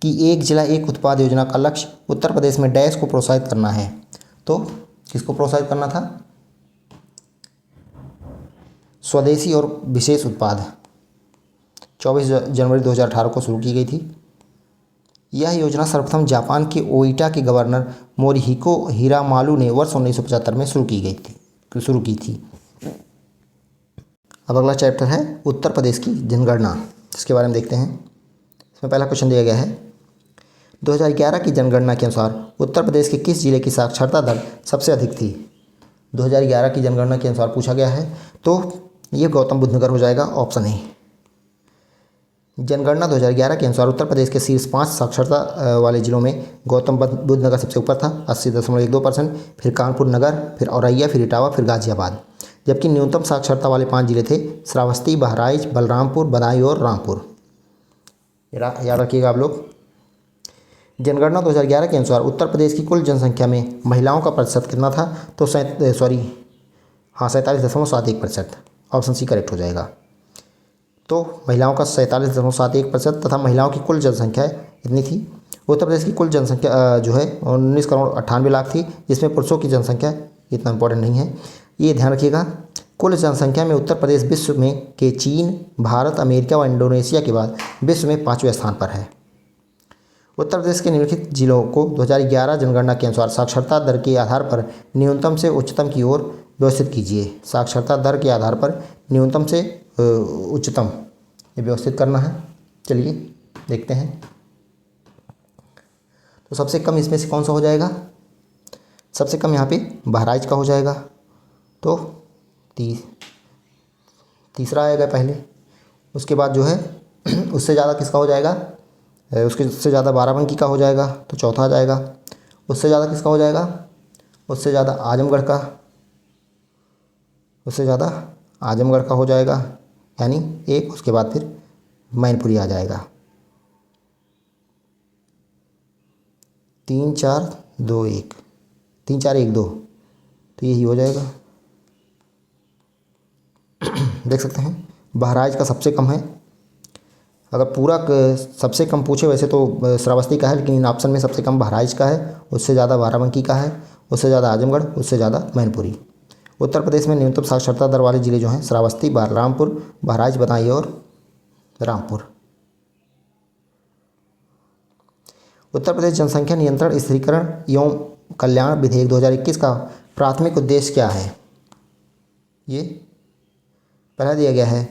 S1: की एक जिला एक उत्पाद योजना का लक्ष्य उत्तर प्रदेश में डैश को प्रोत्साहित करना है। तो किसको प्रोत्साहित करना था? स्वदेशी और विशेष उत्पाद। 24 जनवरी 2018 को शुरू की गई थी। यह योजना सर्वप्रथम जापान के ओइटा के गवर्नर मोरिहिको हिरामालू ने वर्ष 1975 में शुरू की थी। अब अगला चैप्टर है उत्तर प्रदेश की जनगणना। इसके बारे में देखते हैं। इसमें पहला क्वेश्चन दिया गया है, 2011 की जनगणना के अनुसार उत्तर प्रदेश के किस जिले की साक्षरता दर सबसे अधिक थी? 2011 की जनगणना के अनुसार पूछा गया है, तो ये गौतम बुद्ध नगर हो जाएगा। Option A. जनगणना 2011 के अनुसार उत्तर प्रदेश के शीर्ष 5 साक्षरता वाले जिलों में गौतम बुद्ध नगर सबसे ऊपर था 80.12%, फिर कानपुर नगर, फिर औरैया, फिर इटावा, फिर गाजियाबाद। जबकि न्यूनतम साक्षरता वाले 5 जिले थे श्रावस्ती, बहराइच, बलरामपुर, बदायूं और रामपुर। याद रखिएगा आप लोग। जनगणना 2011 के अनुसार उत्तर प्रदेश की कुल जनसंख्या में महिलाओं का प्रतिशत कितना था? तो 47.71%। ऑप्शन सी करेक्ट हो जाएगा। तो महिलाओं का 47.71% तथा महिलाओं की कुल जनसंख्या इतनी थी। उत्तर प्रदेश की कुल जनसंख्या जो है 19 करोड़ 98 लाख थी, जिसमें पुरुषों की जनसंख्या इतना इंपॉर्टेंट नहीं है, ये ध्यान रखिएगा। कुल जनसंख्या में उत्तर प्रदेश विश्व में के चीन, भारत, अमेरिका व इंडोनेशिया के बाद विश्व में 5वें स्थान पर है। उत्तर प्रदेश के निम्नलिखित जिलों को 2011 जनगणना के अनुसार साक्षरता दर के आधार पर न्यूनतम से उच्चतम की ओर व्यवस्थित कीजिए। साक्षरता दर के आधार पर न्यूनतम से उच्चतम ये व्यवस्थित करना है। चलिए देखते हैं। तो सबसे कम इसमें से कौन सा हो जाएगा? सबसे कम यहाँ पे बहराइच का हो जाएगा। तो तीसरा आएगा पहले। उसके बाद जो है उससे ज़्यादा किसका हो जाएगा? उसके उससे ज़्यादा बाराबंकी का हो जाएगा, तो चौथा आ जाएगा। उससे ज़्यादा किसका हो जाएगा? उससे ज़्यादा आजमगढ़ का, उससे ज़्यादा आजमगढ़ का हो जाएगा, यानी एक। उसके बाद फिर मैनपुरी आ जाएगा। 3 4 2 1, 3 4 1 2, तो यही हो जाएगा। देख सकते हैं बहराइच का सबसे कम है। अगर पूरा सबसे कम पूछे वैसे तो श्रावस्ती का है, लेकिन इन ऑप्शन में सबसे कम बहराइच का है, उससे ज़्यादा बाराबंकी का है, उससे ज़्यादा आजमगढ़, उससे ज़्यादा मैनपुरी। उत्तर प्रदेश में न्यूनतम साक्षरता दर वाले जिले जो हैं श्रावस्ती, बलरामपुर, बहराइच, बदायूं और रामपुर। उत्तर प्रदेश जनसंख्या नियंत्रण, स्थिरीकरण एवं कल्याण विधेयक 2021 का प्राथमिक उद्देश्य क्या है? ये पहला दिया गया है,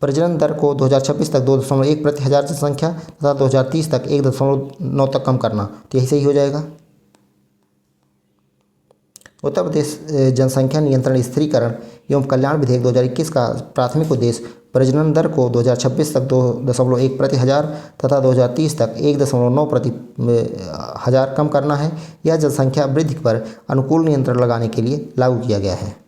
S1: प्रजनन दर को 2026 तक 2.1 प्रति हज़ार जनसंख्या तथा 2030 तक 1.9 तक कम करना। तो यही सही हो जाएगा। उत्तर प्रदेश जनसंख्या नियंत्रण, स्थिरीकरण एवं कल्याण विधेयक 2021 का प्राथमिक उद्देश्य प्रजनन दर को 2026 तक 2.1 प्रति हज़ार तथा 2030 तक 1.9 प्रति हज़ार कम करना है। यह जनसंख्या वृद्धि पर अनुकूल नियंत्रण लगाने के लिए लागू किया गया है।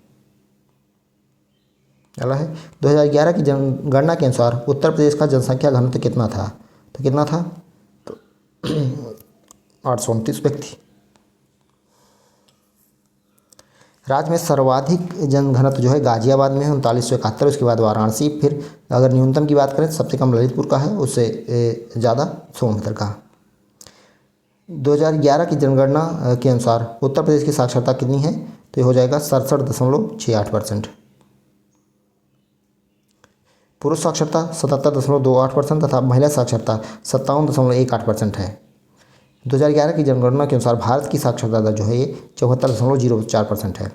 S1: अगला है 2011 की जनगणना के अनुसार उत्तर प्रदेश का जनसंख्या घनत्व कितना था? तो कितना था? तो 829 व्यक्ति। राज्य में सर्वाधिक जनघनत्व जो है गाजियाबाद में है 3971, उसके बाद वाराणसी, फिर अगर न्यूनतम की बात करें तो सबसे कम ललितपुर का है, उससे ज़्यादा सोनभद्र का। 2011 की जनगणना के अनुसार उत्तर प्रदेश की साक्षरता कितनी है? तो ये हो जाएगा 67.68%। पुरुष साक्षरता 77.28% तथा महिला साक्षरता 57.18% है। 2011 की जनगणना के अनुसार भारत की साक्षरता दर जो है ये 74.04% है।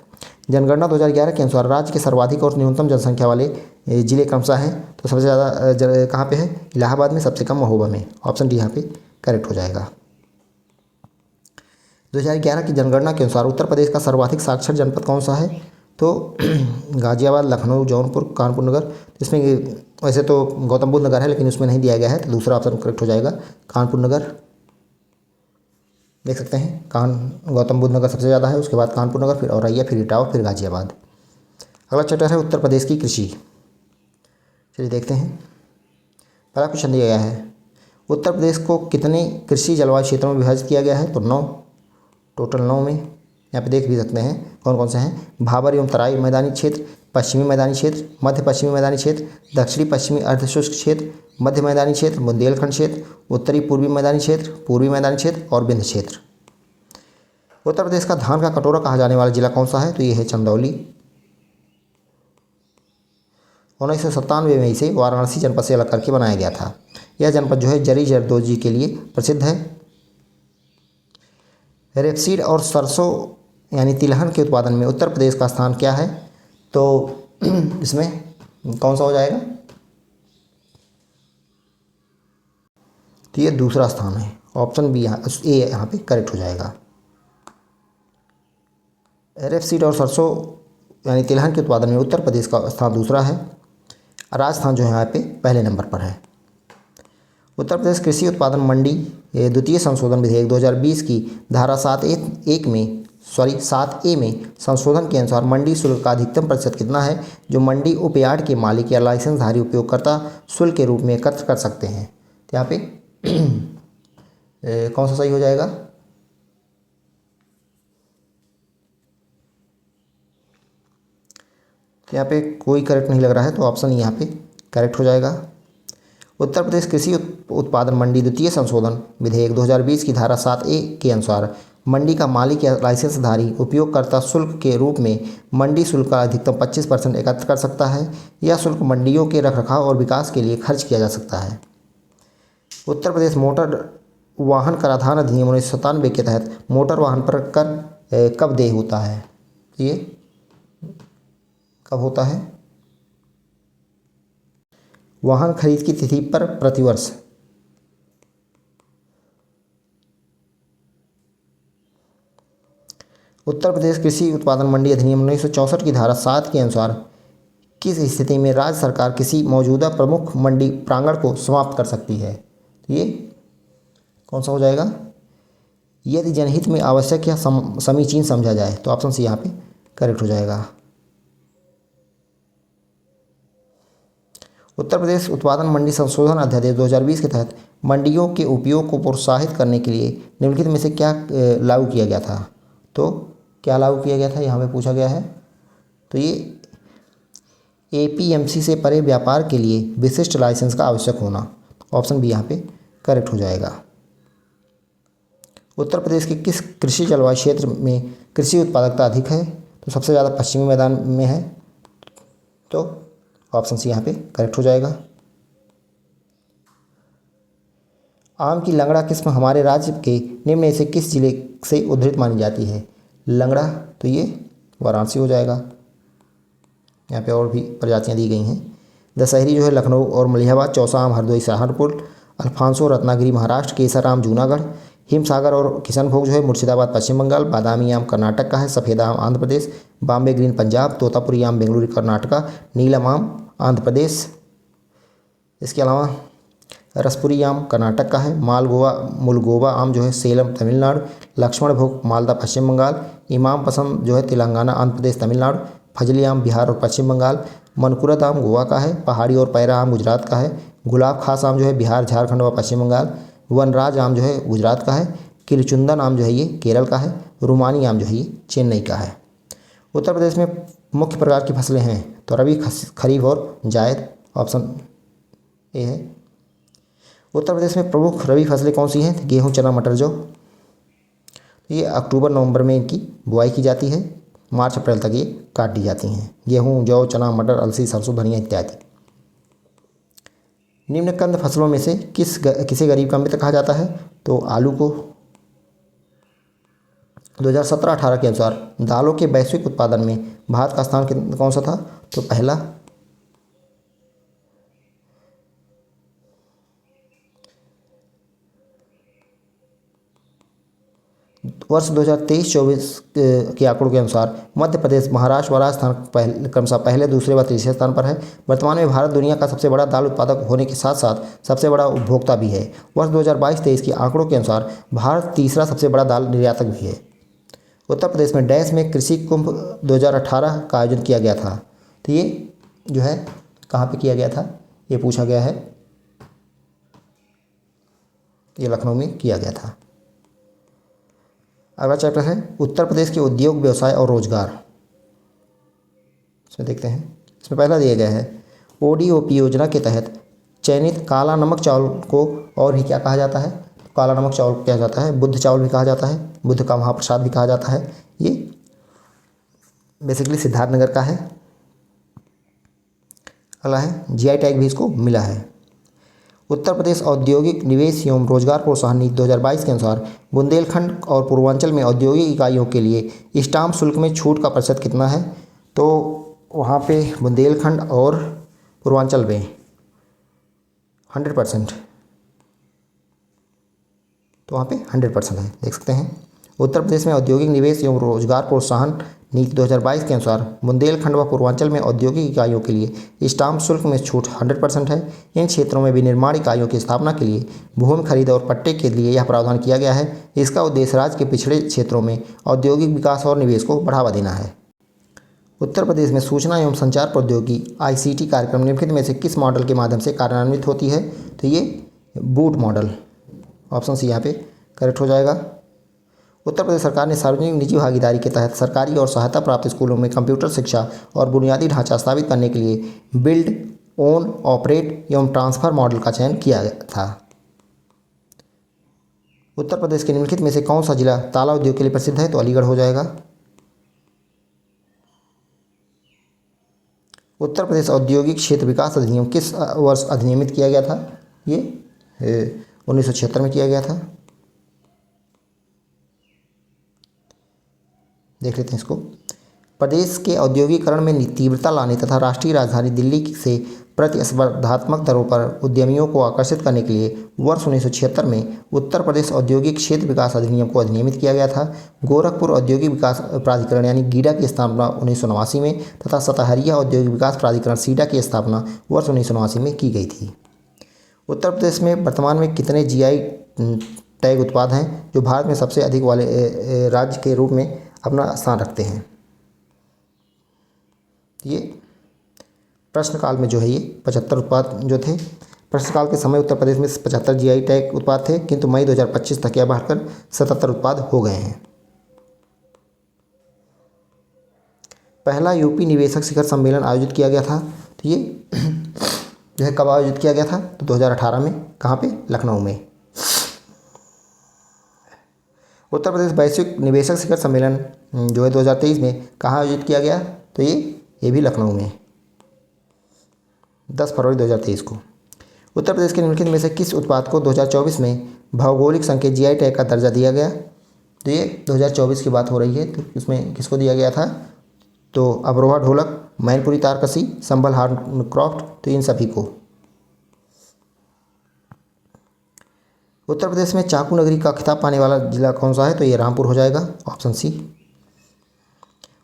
S1: जनगणना 2011 के अनुसार राज्य के सर्वाधिक और न्यूनतम जनसंख्या वाले जिले क्रमशः हैं। तो सबसे ज़्यादा कहाँ पे है? इलाहाबाद में, सबसे कम महोबा में। ऑप्शन डी यहाँ पे करेक्ट हो जाएगा। 2011 की जनगणना के अनुसार उत्तर प्रदेश का सर्वाधिक साक्षर जनपद कौन सा है? तो गाजियाबाद, लखनऊ, जौनपुर, कानपुर नगर। इसमें वैसे तो गौतम बुद्ध नगर है, लेकिन उसमें नहीं दिया गया है, तो दूसरा ऑप्शन करेक्ट हो जाएगा, कानपुर नगर। देख सकते हैं गौतम बुद्ध नगर सबसे ज़्यादा है, उसके बाद कानपुर नगर, फिर औरैया, फिर इटावा, फिर गाजियाबाद। अगला चैप्टर है उत्तर प्रदेश की कृषि। चलिए देखते हैं। पहला क्वेश्चन दिया गया है, उत्तर प्रदेश को कितने कृषि जलवायु क्षेत्रों में विभाजित किया गया है? तो 9, टोटल 9 में। यहाँ पे देख भी सकते हैं कौन कौन से हैं। भाबर एवं तराई मैदानी क्षेत्र, पश्चिमी मैदानी क्षेत्र, मध्य पश्चिमी मैदानी क्षेत्र, दक्षिणी पश्चिमी अर्धशुष्क क्षेत्र, मध्य मैदानी क्षेत्र, बुंदेलखंड क्षेत्र, उत्तरी पूर्वी मैदानी क्षेत्र, पूर्वी मैदानी क्षेत्र और विंध्य क्षेत्र। उत्तर प्रदेश का धान का कटोरा कहा जाने वाला जिला कौन सा है? तो ये है चंदौली। 1997 में इसे वाराणसी जनपद से अलग करके बनाया गया था। यह जनपद जो है जरी जरदोजी के लिए प्रसिद्ध है। रेपसीड और सरसों यानी तिलहन के उत्पादन में उत्तर प्रदेश का स्थान क्या है? तो इसमें कौन सा हो जाएगा? तो ये दूसरा स्थान है। ऑप्शन बी ए यहाँ पे करेक्ट हो जाएगा। रेपसीड और सरसों यानी तिलहन के उत्पादन में उत्तर प्रदेश का स्थान दूसरा है। राजस्थान जो है यहाँ पे पहले नंबर पर है। उत्तर प्रदेश कृषि उत्पादन मंडी द्वितीय संशोधन विधेयक 2020 की धारा 7A में संशोधन के अनुसार मंडी शुल्क का अधिकतम प्रतिशत कितना है जो मंडी उपयार्ड के मालिक या लाइसेंसधारी उपयोगकर्ता शुल्क के रूप में एकत्र कर सकते हैं? तो यहाँ पे कौन सा सही हो जाएगा? तो यहाँ पे कोई करेक्ट नहीं लग रहा है, तो ऑप्शन यहाँ पे करेक्ट हो जाएगा। उत्तर प्रदेश कृषि उत्पादन मंडी द्वितीय संशोधन विधेयक 2020 की धारा 7A के अनुसार मंडी का मालिक या लाइसेंसधारी उपयोगकर्ता शुल्क के रूप में मंडी शुल्क का अधिकतम 25% एकत्र कर सकता है। यह शुल्क मंडियों के रखरखाव और विकास के लिए खर्च किया जा सकता है। उत्तर प्रदेश मोटर वाहन कराधान अधिनियम 1997 के तहत मोटर वाहन पर कर कब देय होता है? ये कब होता है? वाहन खरीद की तिथि पर प्रतिवर्ष। उत्तर प्रदेश कृषि उत्पादन मंडी अधिनियम 1964 की धारा 7 के अनुसार किस स्थिति में राज्य सरकार किसी मौजूदा प्रमुख मंडी प्रांगण को समाप्त कर सकती है? तो ये कौन सा हो जाएगा? यदि जनहित में आवश्यक या समीचीन समझा जाए, तो ऑप्शन सी यहाँ पे करेक्ट हो जाएगा। उत्तर प्रदेश उत्पादन मंडी संशोधन अध्यादेश 2020 के तहत मंडियों के उपयोग को प्रोत्साहित करने के लिए निम्नलिखित में से क्या लागू किया गया था? तो क्या लागू किया गया था, यहाँ पे पूछा गया है। तो ये APMC से परे व्यापार के लिए विशिष्ट लाइसेंस का आवश्यक होना, ऑप्शन बी यहाँ पे करेक्ट हो जाएगा। उत्तर प्रदेश के किस कृषि जलवायु क्षेत्र में कृषि उत्पादकता अधिक है? तो सबसे ज़्यादा पश्चिमी मैदान में है, तो ऑप्शन सी यहाँ पे करेक्ट हो जाएगा। आम की लंगड़ा किस्म हमारे राज्य के निम्न में से किस जिले से उद्धृत मानी जाती है? लंगड़ा, तो ये वाराणसी हो जाएगा। यहाँ पे और भी प्रजातियाँ दी गई हैं। दशहरी जो है लखनऊ और मलिहाबाद, चौसा आम हरदोई सहारनपुर, अल्फांसो रत्नागिरी महाराष्ट्र, केसर आम जूनागढ़, हिमसागर और किशनभोग जो है मुर्शिदाबाद पश्चिम बंगाल, बादामी आम कर्नाटक का है, सफ़ेद आम आंध्र प्रदेश, बॉम्बे ग्रीन पंजाब, तोतापुरी आम बेंगलुरु कर्नाटका, नीलम आम आंध्र प्रदेश। इसके अलावा रसपुरी आम कर्नाटक का है, मुलगोवा आम जो है सेलम तमिलनाडु, लक्ष्मण भोग मालदा पश्चिम बंगाल, इमाम पसंद जो है तेलंगाना आंध्र प्रदेश तमिलनाडु, फजली आम बिहार और पश्चिम बंगाल, मनकुरत आम गोवा का है, पहाड़ी और पैरा आम गुजरात का है, गुलाब खास आम जो है बिहार झारखंड व पश्चिम बंगाल, वनराज आम जो है गुजरात का है, किलचुंदन आम जो है ये केरल का है, रुमानी आम जो है ये चेन्नई का है। उत्तर प्रदेश में मुख्य प्रकार की फसलें हैं, तो रबी, खरीफ और जायद, ऑप्शन ए है। उत्तर प्रदेश में प्रमुख रबी फसलें कौन सी हैं? गेहूं, चना, मटर, जौ। ये अक्टूबर नवंबर में इनकी बुआई की जाती है, मार्च अप्रैल तक ये काट दी जाती हैं। गेहूं, जौ, चना, मटर, अलसी, सरसों, धनिया इत्यादि। निम्न कंद फसलों में से किसे गरीब का मित्र कहा जाता है? तो आलू को। 2017-18 के अनुसार दालों के वैश्विक उत्पादन में भारत का स्थान कौन सा था? तो पहला। वर्ष 2023-24 के आंकड़ों के अनुसार मध्य प्रदेश, महाराष्ट्र व राजस्थान क्रमशः पहले, दूसरे व तीसरे स्थान पर है। वर्तमान में भारत दुनिया का सबसे बड़ा दाल उत्पादक होने के साथ साथ सबसे बड़ा उपभोक्ता भी है। वर्ष 2022-23 के आंकड़ों के अनुसार भारत तीसरा सबसे बड़ा दाल निर्यातक भी है। उत्तर प्रदेश में डैश में कृषि कुंभ 2018 का आयोजन किया गया था। तो ये जो है कहाँ पे किया गया था, ये पूछा गया है। ये लखनऊ में किया गया था। अगला चैप्टर है उत्तर प्रदेश के उद्योग, व्यवसाय और रोजगार। इसमें देखते हैं। इसमें पहला दिया गया है ODOP योजना के तहत चयनित काला नमक चावल को और भी क्या कहा जाता है? काला नमक चावल को क्या जाता है? बुद्ध चावल भी कहा जाता है, बुद्ध का महाप्रसाद भी कहा जाता है। ये बेसिकली सिद्धार्थनगर का है। अगला है GI टैग भी इसको मिला है। उत्तर प्रदेश औद्योगिक निवेश एवं रोजगार प्रोत्साहन नीति 2022 के अनुसार बुंदेलखंड और पूर्वांचल में औद्योगिक इकाइयों के लिए स्टाम्प शुल्क में छूट का प्रतिशत कितना है? तो वहाँ पे बुंदेलखंड और पूर्वांचल में 100%, तो वहाँ पे 100% है, देख सकते हैं। उत्तर प्रदेश में औद्योगिक निवेश एवं रोजगार प्रोत्साहन नीति 2022 के अनुसार बुंदेलखंड व पूर्वांचल में औद्योगिक इकाइयों के लिए स्टाम्प शुल्क में छूट 100% है। इन क्षेत्रों में विनिर्माण इकाइयों की स्थापना के लिए भूमि खरीद और पट्टे के लिए यह प्रावधान किया गया है। इसका उद्देश्य राज्य के पिछड़े क्षेत्रों में औद्योगिक विकास और निवेश को बढ़ावा देना है। उत्तर प्रदेश में सूचना एवं संचार प्रौद्योगिकी ICT कार्यक्रम निम्नलिखित में से किस मॉडल के माध्यम से कार्यान्वित होती है? तो ये बूट मॉडल, ऑप्शन सी यहाँ पे करेक्ट हो जाएगा। उत्तर प्रदेश सरकार ने सार्वजनिक निजी भागीदारी के तहत सरकारी और सहायता प्राप्त स्कूलों में कंप्यूटर शिक्षा और बुनियादी ढांचा स्थापित करने के लिए बिल्ड, ओन, ऑपरेट एवं ट्रांसफ़र मॉडल का चयन किया गया था। उत्तर प्रदेश के निम्नलिखित में से कौन सा जिला ताला उद्योग के लिए प्रसिद्ध है? तो अलीगढ़ हो जाएगा। उत्तर प्रदेश औद्योगिक क्षेत्र विकास अधिनियम किस वर्ष अधिनियमित किया गया था? ये 1976 में किया गया था। देख लेते हैं इसको। प्रदेश के औद्योगिकरण में तीव्रता लाने तथा राष्ट्रीय राजधानी दिल्ली से प्रतिस्पर्धात्मक दरों पर उद्यमियों को आकर्षित करने के लिए वर्ष 1976 में उत्तर प्रदेश औद्योगिक क्षेत्र विकास अधिनियम को अधिनियमित किया गया था। गोरखपुर औद्योगिक विकास प्राधिकरण यानी गीडा की स्थापना 1989 में तथा सतहरिया औद्योगिक विकास प्राधिकरण सीडा की स्थापना वर्ष 1989 में की गई थी। उत्तर प्रदेश में वर्तमान में कितने जीआई टैग उत्पाद हैं जो भारत में सबसे अधिक वाले राज्य के रूप में अपना स्थान रखते हैं? ये प्रश्नकाल में जो है ये 75 उत्पाद जो थे। प्रश्नकाल के समय उत्तर प्रदेश में 75 जीआई टैग उत्पाद थे, किंतु मई 2025 तक यह बढ़कर 77 उत्पाद हो गए हैं। पहला यूपी निवेशक शिखर सम्मेलन आयोजित किया गया था, तो ये जो है कब आयोजित किया गया था? तो 2018 में। कहाँ पे? लखनऊ में। उत्तर प्रदेश वैश्विक निवेशक शिखर सम्मेलन जो है 2023 में कहाँ आयोजित किया गया? तो ये भी लखनऊ में 10 फरवरी 2023 को। उत्तर प्रदेश के निम्नलिखित में से किस उत्पाद को 2024 में भौगोलिक संकेत जीआई टैग का दर्जा दिया गया? तो ये 2024 की बात हो रही है, तो इसमें किसको दिया गया था? तो अमरोहा ढोलक, मैनपुरी तारकसी, संभल हैंडक्राफ्ट, तो इन सभी को। उत्तर प्रदेश में चाकू नगरी का खिताब पाने वाला जिला कौन सा है? तो ये रामपुर हो जाएगा, option C.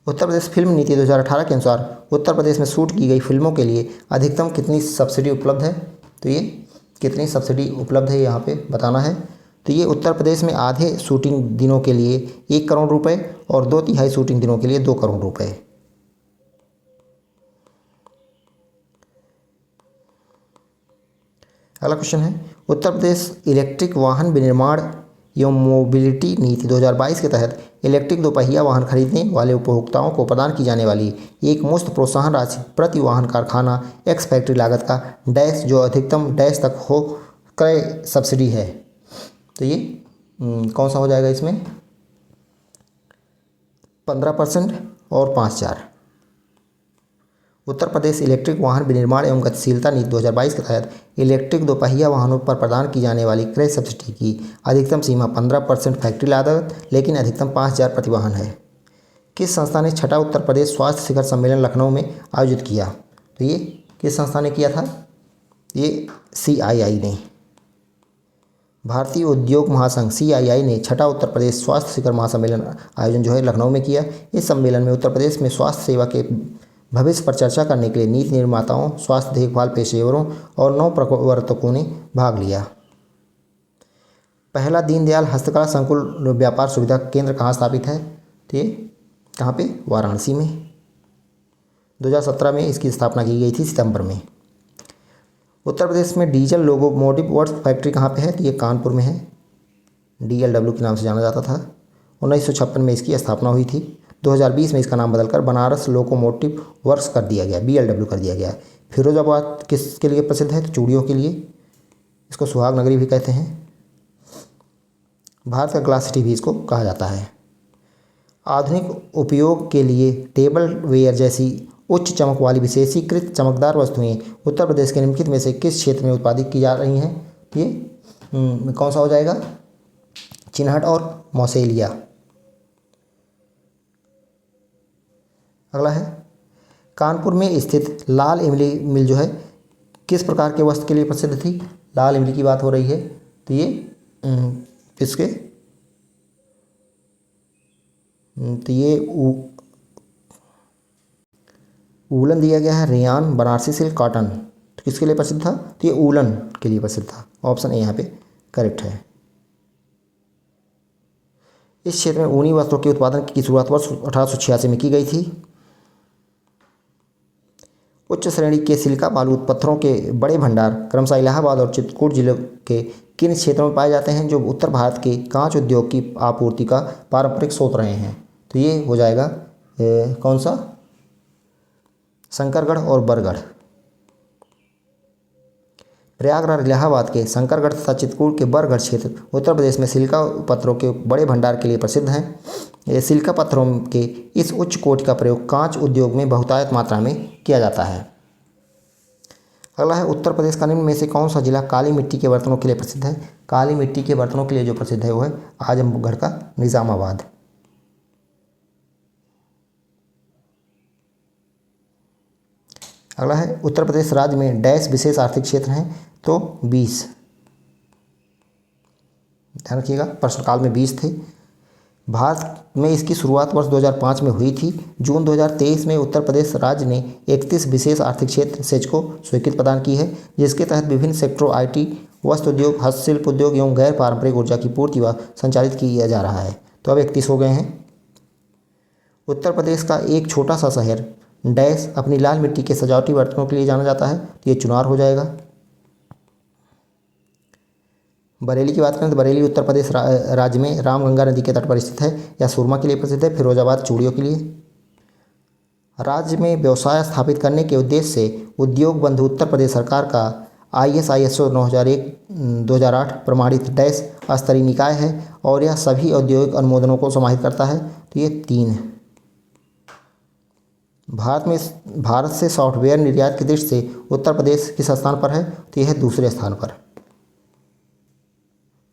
S1: Uttar Pradesh film नीति 2018 के अनुसार उत्तर प्रदेश में शूट की गई फिल्मों के लिए अधिकतम कितनी सब्सिडी उपलब्ध है? तो ये कितनी सब्सिडी उपलब्ध है यहाँ पे बताना है। तो ये उत्तर प्रदेश में आधे शूटिंग दिनों के लिए 1 करोड़ रुपए और 2/3 शूटिंग दिनों के लिए 2 करोड़ रुपए। अगला क्वेश्चन है, उत्तर प्रदेश इलेक्ट्रिक वाहन विनिर्माण एवं मोबिलिटी नीति 2022 के तहत इलेक्ट्रिक दोपहिया वाहन खरीदने वाले उपभोक्ताओं को प्रदान की जाने वाली एक मुश्त प्रोत्साहन राशि प्रति वाहन कारखाना एक्स फैक्ट्री लागत का डैश जो अधिकतम डैश तक हो क्रय सब्सिडी है। तो ये कौन सा हो जाएगा? इसमें 15% और 5,000। उत्तर प्रदेश इलेक्ट्रिक वाहन विनिर्माण एवं गतिशीलता नीति 2022 के तहत इलेक्ट्रिक दोपहिया वाहनों पर प्रदान की जाने वाली क्रय सब्सिडी की अधिकतम सीमा 15% फैक्ट्री लागत लेकिन अधिकतम 5,000 प्रति वाहन है। किस संस्था ने छठा उत्तर प्रदेश स्वास्थ्य शिखर सम्मेलन लखनऊ में आयोजित किया? तो ये किस संस्था ने किया था? ये CII ने, भारतीय उद्योग महासंघ CII ने छठा उत्तर प्रदेश स्वास्थ्य शिखर महासम्मेलन आयोजन जो है लखनऊ में किया। इस सम्मेलन में उत्तर प्रदेश में स्वास्थ्य सेवा के भविष्य पर चर्चा करने के लिए नीति निर्माताओं, स्वास्थ्य देखभाल पेशेवरों और नव प्रवर्तकों ने भाग लिया। पहला दीनदयाल हस्तकला संकुल व्यापार सुविधा केंद्र कहाँ स्थापित है? तो ये कहाँ पे? वाराणसी में। 2017 में इसकी स्थापना की गई थी, सितंबर में। उत्तर प्रदेश में डीजल लोकोमोटिव वर्क्स फैक्ट्री कहाँ पे है? तो ये कानपुर में है, DLW के नाम से जाना जाता था। 1956 में इसकी स्थापना हुई थी। 2020 में इसका नाम बदलकर बनारस लोकोमोटिव वर्क्स कर दिया गया, BLW कर दिया गया। फिरोजाबाद किसके लिए प्रसिद्ध है? तो चूड़ियों के लिए। इसको सुहाग नगरी भी कहते हैं। भारत का ग्लास सिटी भी इसको कहा जाता है। आधुनिक उपयोग के लिए टेबल वेयर जैसी उच्च चमक वाली विशेषीकृत चमकदार वस्तुएं उत्तर प्रदेश के निम्नलिखित में से किस क्षेत्र में उत्पादित की जा रही हैं? ये कौन सा हो जाएगा? चिन्हट और मौसेलिया। अगला है, कानपुर में स्थित लाल इमली मिल जो है किस प्रकार के वस्त्र के लिए प्रसिद्ध थी? लाल इमली की बात हो रही है, तो ये किसके? तो ये ऊलन दिया गया है, रेयान, बनारसी सिल्क, कॉटन। तो किसके लिए प्रसिद्ध था? तो ये ऊलन के लिए प्रसिद्ध था। ऑप्शन ए यहाँ पे करेक्ट है। इस क्षेत्र में ऊनी वस्त्रों के उत्पादन की शुरुआत वर्ष 1886 में की गई थी। उच्च श्रेणी के सिलिका बालू पत्थरों के बड़े भंडार क्रमशः इलाहाबाद और चित्रकूट जिलों के किन क्षेत्रों में पाए जाते हैं जो उत्तर भारत के कांच उद्योग की आपूर्ति का पारंपरिक स्रोत रहे हैं? तो ये हो जाएगा कौन सा? शंकरगढ़ और बरगढ़। प्रयागराज इलाहाबाद के शंकरगढ़ तथा चित्रकूट के बरगढ़ क्षेत्र उत्तर प्रदेश में सिलिका पत्थरों के बड़े भंडार के लिए प्रसिद्ध हैं। ये सिलिका पत्थरों के इस उच्च कोटि का प्रयोग कांच उद्योग में बहुतायत मात्रा में किया जाता है। अगला है उत्तर प्रदेश का निम्न में से कौन सा जिला काली मिट्टी के बर्तनों के लिए प्रसिद्ध है। काली मिट्टी के बर्तनों के लिए जो प्रसिद्ध है वो है आजमगढ़ का निज़ामाबाद। अगला है उत्तर प्रदेश राज्य में डैश विशेष आर्थिक क्षेत्र हैं, तो 20। ध्यान रखिएगा, प्रश्नकाल में 20 थे। भारत में इसकी शुरुआत वर्ष 2005 में हुई थी। जून 2023 में उत्तर प्रदेश राज्य ने 31 विशेष आर्थिक क्षेत्र सेज को स्वीकृति प्रदान की है, जिसके तहत विभिन्न सेक्टरों IT, वस्त्र उद्योग, हस्तशिल्प उद्योग एवं गैर पारंपरिक ऊर्जा की पूर्ति व संचालित किया जा रहा है। तो अब 31 हो गए हैं। उत्तर प्रदेश का एक छोटा सा शहर डैश अपनी लाल मिट्टी के सजावटी बर्तनों के लिए जाना जाता है, तो ये चुनार हो जाएगा। बरेली की बात करें तो बरेली उत्तर प्रदेश राज्य में रामगंगा नदी के तट पर स्थित है। यह सुरमा के लिए प्रसिद्ध है, फिरोजाबाद चूड़ियों के लिए। राज्य में व्यवसाय स्थापित करने के उद्देश्य से उद्योग बंधु उत्तर प्रदेश सरकार का ISO 9001-2008 प्रमाणित डैश स्तरीय निकाय है और यह सभी औद्योगिक अनुमोदनों को समाहित करता है, तो ये 3 है। भारत से सॉफ्टवेयर निर्यात की दृष्टि से उत्तर प्रदेश किस स्थान पर है, तो यह है दूसरे स्थान पर।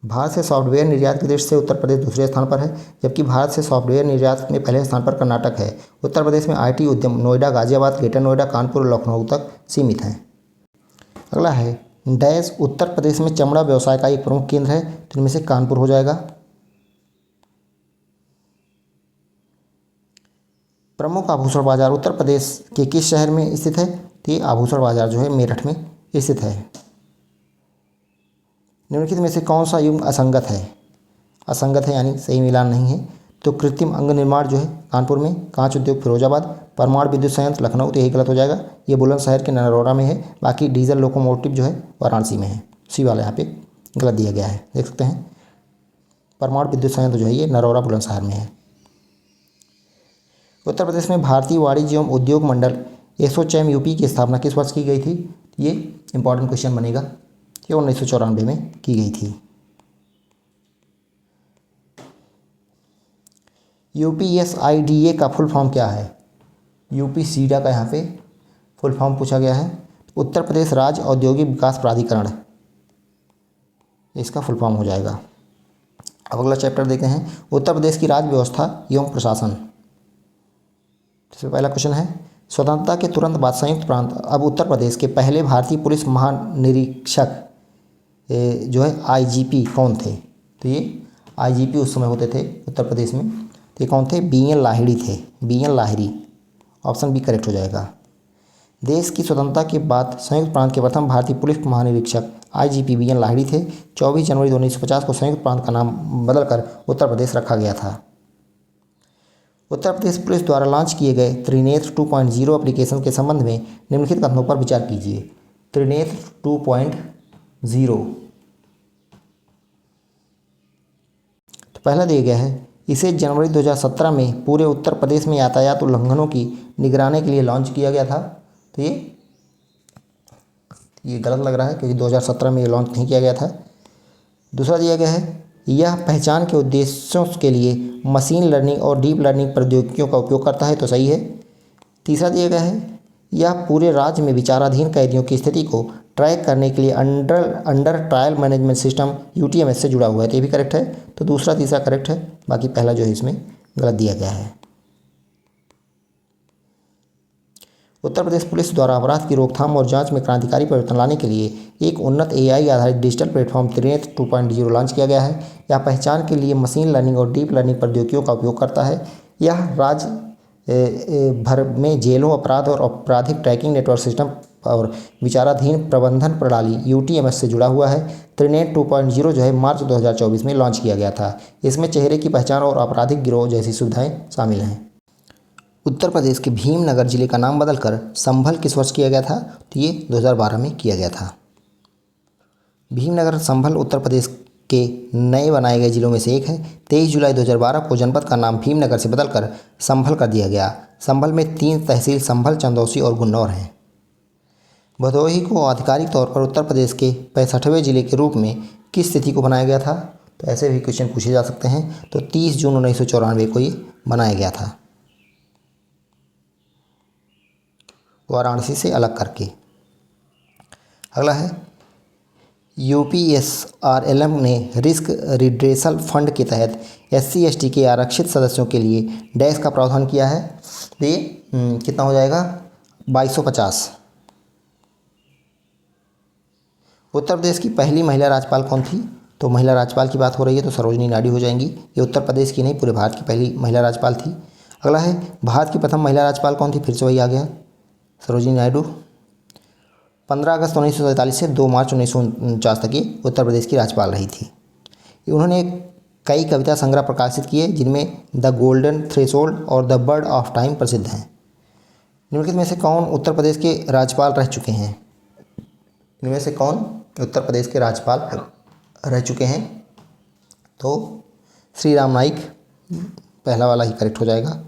S1: भारत से सॉफ्टवेयर निर्यात की दृष्टि से उत्तर प्रदेश दूसरे स्थान पर है, जबकि भारत से सॉफ्टवेयर निर्यात में पहले स्थान पर कर्नाटक है। उत्तर प्रदेश में IT उद्यम नोएडा, गाजियाबाद, ग्रेटर नोएडा, कानपुर और लखनऊ तक सीमित हैं। अगला है डैश उत्तर प्रदेश में चमड़ा व्यवसाय का एक प्रमुख केंद्र है, तो इनमें से कानपुर हो जाएगा। प्रमुख आभूषण बाजार उत्तर प्रदेश के किस शहर में स्थित है, तो ये आभूषण बाजार जो है मेरठ में स्थित है। निम्नलिखित में से कौन सा युग्म असंगत है। असंगत है यानी सही मिलान नहीं है। तो कृत्रिम अंग निर्माण जो है कानपुर में, कांच उद्योग फिरोजाबाद, परमाणु विद्युत संयंत्र लखनऊ, तो यही गलत हो जाएगा। ये बुलंदशहर के नरोरा में है। बाकी डीजल लोकोमोटिव जो है वाराणसी में है। सी वाला यहाँ पे गलत दिया गया है, देख सकते हैं। परमाणु विद्युत संयंत्र जो है ये नरोरा बुलंदशहर में है। उत्तर प्रदेश में भारतीय वाणिज्य एवं उद्योग मंडल एसोचैम यूपी की स्थापना किस वर्ष की गई थी। ये इंपॉर्टेंट क्वेश्चन बनेगा। ये 1994 में की गई थी। UPSIDA का फुल फॉर्म क्या है। UPSIDA का यहाँ पे फुल फॉर्म पूछा गया है। उत्तर प्रदेश राज्य औद्योगिक विकास प्राधिकरण, इसका फुल फॉर्म हो जाएगा। अब अगला चैप्टर देखते हैं, उत्तर प्रदेश की राज्य व्यवस्था एवं प्रशासन। इसमें पहला क्वेश्चन है, स्वतंत्रता के तुरंत बाद संयुक्त प्रांत अब उत्तर प्रदेश के पहले भारतीय पुलिस महानिरीक्षक जो है IGP कौन थे। तो ये IGP उस समय होते थे उत्तर प्रदेश में, तो ये कौन थे, BN लाहिड़ी थे। BN Lahiri, option B correct हो जाएगा। देश की स्वतंत्रता के बाद संयुक्त प्रांत के प्रथम भारतीय पुलिस महानिरीक्षक IGP BN लाहिड़ी थे। 24 जनवरी 1950 को संयुक्त प्रांत का नाम बदलकर उत्तर प्रदेश रखा गया था। उत्तर प्रदेश पुलिस द्वारा लॉन्च किए गए त्रिनेत्र 2.0 एप्लीकेशन के संबंध में निम्नलिखित कथनों पर विचार कीजिए। त्रिनेत्र 2.0, तो पहला दिया गया है, इसे जनवरी 2017 में पूरे उत्तर प्रदेश में यातायात उल्लंघनों की निगरानी के लिए लॉन्च किया गया था। तो ये गलत लग रहा है क्योंकि 2017 में ये लॉन्च नहीं किया गया था। दूसरा दिया गया है, यह पहचान के उद्देश्यों के लिए मशीन लर्निंग और डीप लर्निंग प्रौद्योगिकियों का उपयोग करता है, तो सही है। तीसरा दिया गया है, यह पूरे राज्य में विचाराधीन कैदियों की स्थिति को ट्रैक करने के लिए under trial management system UTMS से जुड़ा हुआ है, तो ये भी करेक्ट है। तो दूसरा तीसरा करेक्ट है, बाकी पहला जो है इसमें गलत दिया गया है। उत्तर प्रदेश पुलिस द्वारा अपराध की रोकथाम और जांच में क्रांतिकारी परिवर्तन लाने के लिए एक उन्नत AI आधारित डिजिटल प्लेटफॉर्म त्रिनेत्र 2.0 लॉन्च किया गया है। यह पहचान के लिए मशीन लर्निंग और डीप लर्निंग प्रौद्योगिकियों का उपयोग करता है। यह राज्य भर में जेलों, अपराध और आपराधिक ट्रैकिंग नेटवर्क सिस्टम और विचाराधीन प्रबंधन प्रणाली UTMS से जुड़ा हुआ है। त्रिनेत्र 2.0 जो है मार्च 2024 में लॉन्च किया गया था। इसमें चेहरे की पहचान और आपराधिक गिरोह जैसी सुविधाएं शामिल हैं। उत्तर प्रदेश के भीमनगर जिले का नाम बदलकर संभल किस वर्ष किया गया था, तो ये 2012 में किया गया था। भीमनगर संभल उत्तर प्रदेश के नए बनाए गए जिलों में से एक है। 23 जुलाई 2012 को जनपद का नाम भीमनगर से बदलकर संभल कर दिया गया। संभल में 3 तहसील संभल, चंदौसी और गुन्नौर हैं। भदोही को आधिकारिक तौर पर उत्तर प्रदेश के 65वें जिले के रूप में किस तिथि को बनाया गया था? तो ऐसे भी क्वेश्चन पूछे जा सकते हैं। तो 30 जून 1994 को ये बनाया गया था, वाराणसी से अलग करके। अगला है, यूपीएसआरएलएम ने रिस्क रिड्रेसल फंड के तहत SC/ST के आरक्षित सदस्यों के लिए डैश का प्रावधान किया है। तो ये कितना हो जाएगा? 2250। उत्तर प्रदेश की पहली महिला राज्यपाल कौन थी? तो महिला राज्यपाल की बात हो रही है तो सरोजिनी नायडू हो जाएंगी। ये उत्तर प्रदेश की नहीं, पूरे भारत की पहली महिला राज्यपाल थी। अगला है, भारत की प्रथम महिला राज्यपाल कौन थी? फिर से वही आ गया, सरोजिनी नायडू। 15 अगस्त 1947 से 2 मार्च 1949 तक ये उत्तर प्रदेश की राज्यपाल रही थी। उन्होंने कई कविता संग्रह प्रकाशित किए जिनमें द गोल्डन थ्रेशोल्ड और द बर्ड ऑफ टाइम प्रसिद्ध हैं। निम्नलिखित में से कौन उत्तर प्रदेश के राज्यपाल रह चुके हैं? इनमें से कौन उत्तर प्रदेश के राज्यपाल रह चुके हैं? तो श्री राम नाईक, पहला वाला ही करेक्ट हो जाएगा।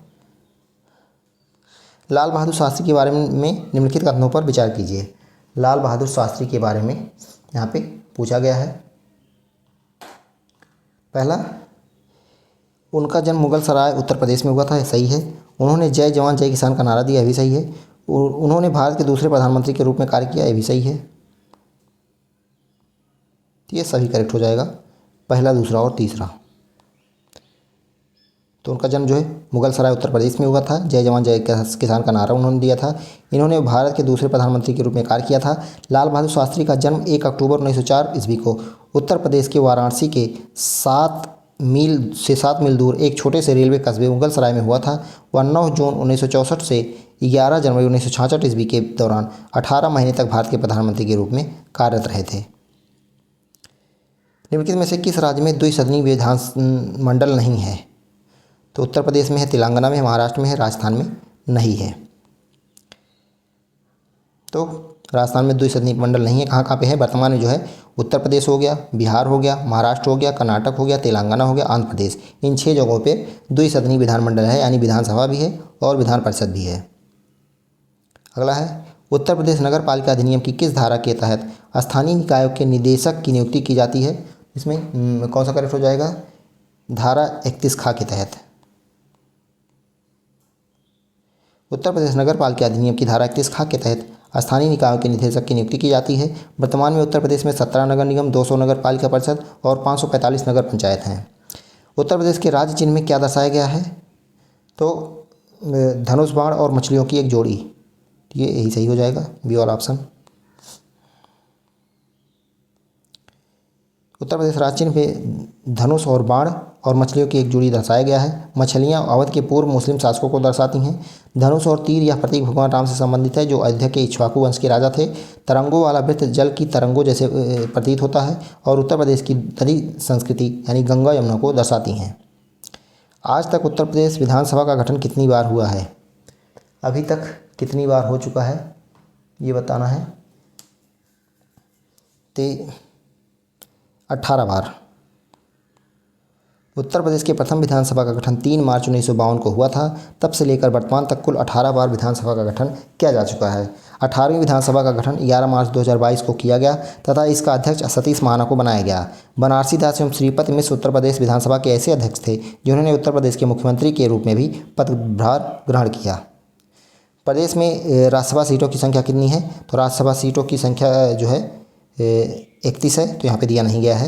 S1: लाल बहादुर शास्त्री के बारे में निम्नलिखित कथनों पर विचार कीजिए। लाल बहादुर शास्त्री के बारे में यहाँ पे पूछा गया है। पहला, उनका जन्म मुगल सराय उत्तर प्रदेश में हुआ था, सही है। उन्होंने जय जवान जय किसान का नारा दिया, यह भी सही है। उन्होंने भारत के दूसरे प्रधानमंत्री के रूप में कार्य किया, यह भी सही है। तो ये सभी करेक्ट हो जाएगा, पहला, दूसरा और तीसरा। तो उनका जन्म जो है मुगल सराय उत्तर प्रदेश में हुआ था। जय जवान जय किसान का नारा उन्होंने दिया था। इन्होंने भारत के दूसरे प्रधानमंत्री के रूप में कार्य किया था। लाल बहादुर शास्त्री का जन्म 1 अक्टूबर 1904 ईस्वी को उत्तर प्रदेश के वाराणसी के 7 मील दूर एक छोटे से रेलवे कस्बे मुगल सराय में हुआ था। वह 9 जून 1964 से 11 जनवरी 1966 ईस्वी के दौरान 18 महीने तक भारत के प्रधानमंत्री के रूप में कार्यरत रहे थे। निम्नलिखित में से किस राज्य में द्विसदनीय विधानमंडल नहीं है? तो उत्तर प्रदेश में है, तेलंगाना में है, महाराष्ट्र में है, राजस्थान में नहीं है। तो राजस्थान में द्विसदनीय मंडल नहीं है। कहाँ कहाँ पे है वर्तमान में? जो है उत्तर प्रदेश हो गया, बिहार हो गया, महाराष्ट्र हो गया, कर्नाटक हो गया, तेलंगाना हो गया, आंध्र प्रदेश। इन 6 जगहों पे द्विसदनीय विधानमंडल है, यानी विधानसभा भी है और विधान परिषद भी है। अगला है, उत्तर प्रदेश नगर पालिका अधिनियम की किस धारा के तहत स्थानीय निकायों के निदेशक की नियुक्ति की जाती है? इसमें कौन सा करेक्ट हो जाएगा? धारा 31 ख के तहत। उत्तर प्रदेश नगर पालिका अधिनियम की धारा 31 ख के तहत स्थानीय निकायों के निदेशक की नियुक्ति की जाती है। वर्तमान में उत्तर प्रदेश में 17 नगर निगम, 200 नगर पालिका परिषद और 545 नगर पंचायत हैं। उत्तर प्रदेश के राज्य चिन्ह में क्या दर्शाया गया है? तो धनुष बाण और मछलियों की एक जोड़ी, ये यही सही हो जाएगा, बी वाला ऑप्शन। उत्तर प्रदेश राज्य चिन्ह पे धनुष और बाण और मछलियों की एक जोड़ी दर्शाया गया है। मछलियां अवध के पूर्व मुस्लिम शासकों को दर्शाती हैं। धनुष और तीर यह प्रतीक भगवान राम से संबंधित है, जो अयोध्या के इक्ष्वाकु वंश के राजा थे। तरंगों वाला वृत्त जल की तरंगों जैसे प्रतीत होता है और उत्तर प्रदेश की नदी संस्कृति यानी गंगा यमुना को दर्शाती हैं। आज तक उत्तर प्रदेश विधानसभा का गठन कितनी बार हुआ है? अभी तक कितनी बार हो चुका है ये बताना है। 18 बार। उत्तर प्रदेश के प्रथम विधानसभा का गठन 3 मार्च 1952 को हुआ था। तब से लेकर वर्तमान तक कुल 18 बार विधानसभा का गठन किया जा चुका है। 18वीं विधानसभा का गठन 11 मार्च 2022 को किया गया तथा इसका अध्यक्ष सतीश महाना को बनाया गया। बनारसी दास एवं श्रीपति मिश्र उत्तर प्रदेश विधानसभा के ऐसे अध्यक्ष थे जिन्होंने उत्तर प्रदेश के मुख्यमंत्री के रूप में भी पदभार ग्रहण किया। प्रदेश में राज्यसभा सीटों की संख्या कितनी है? तो राज्यसभा सीटों की संख्या जो है 31 है, तो यहाँ पे दिया नहीं गया है,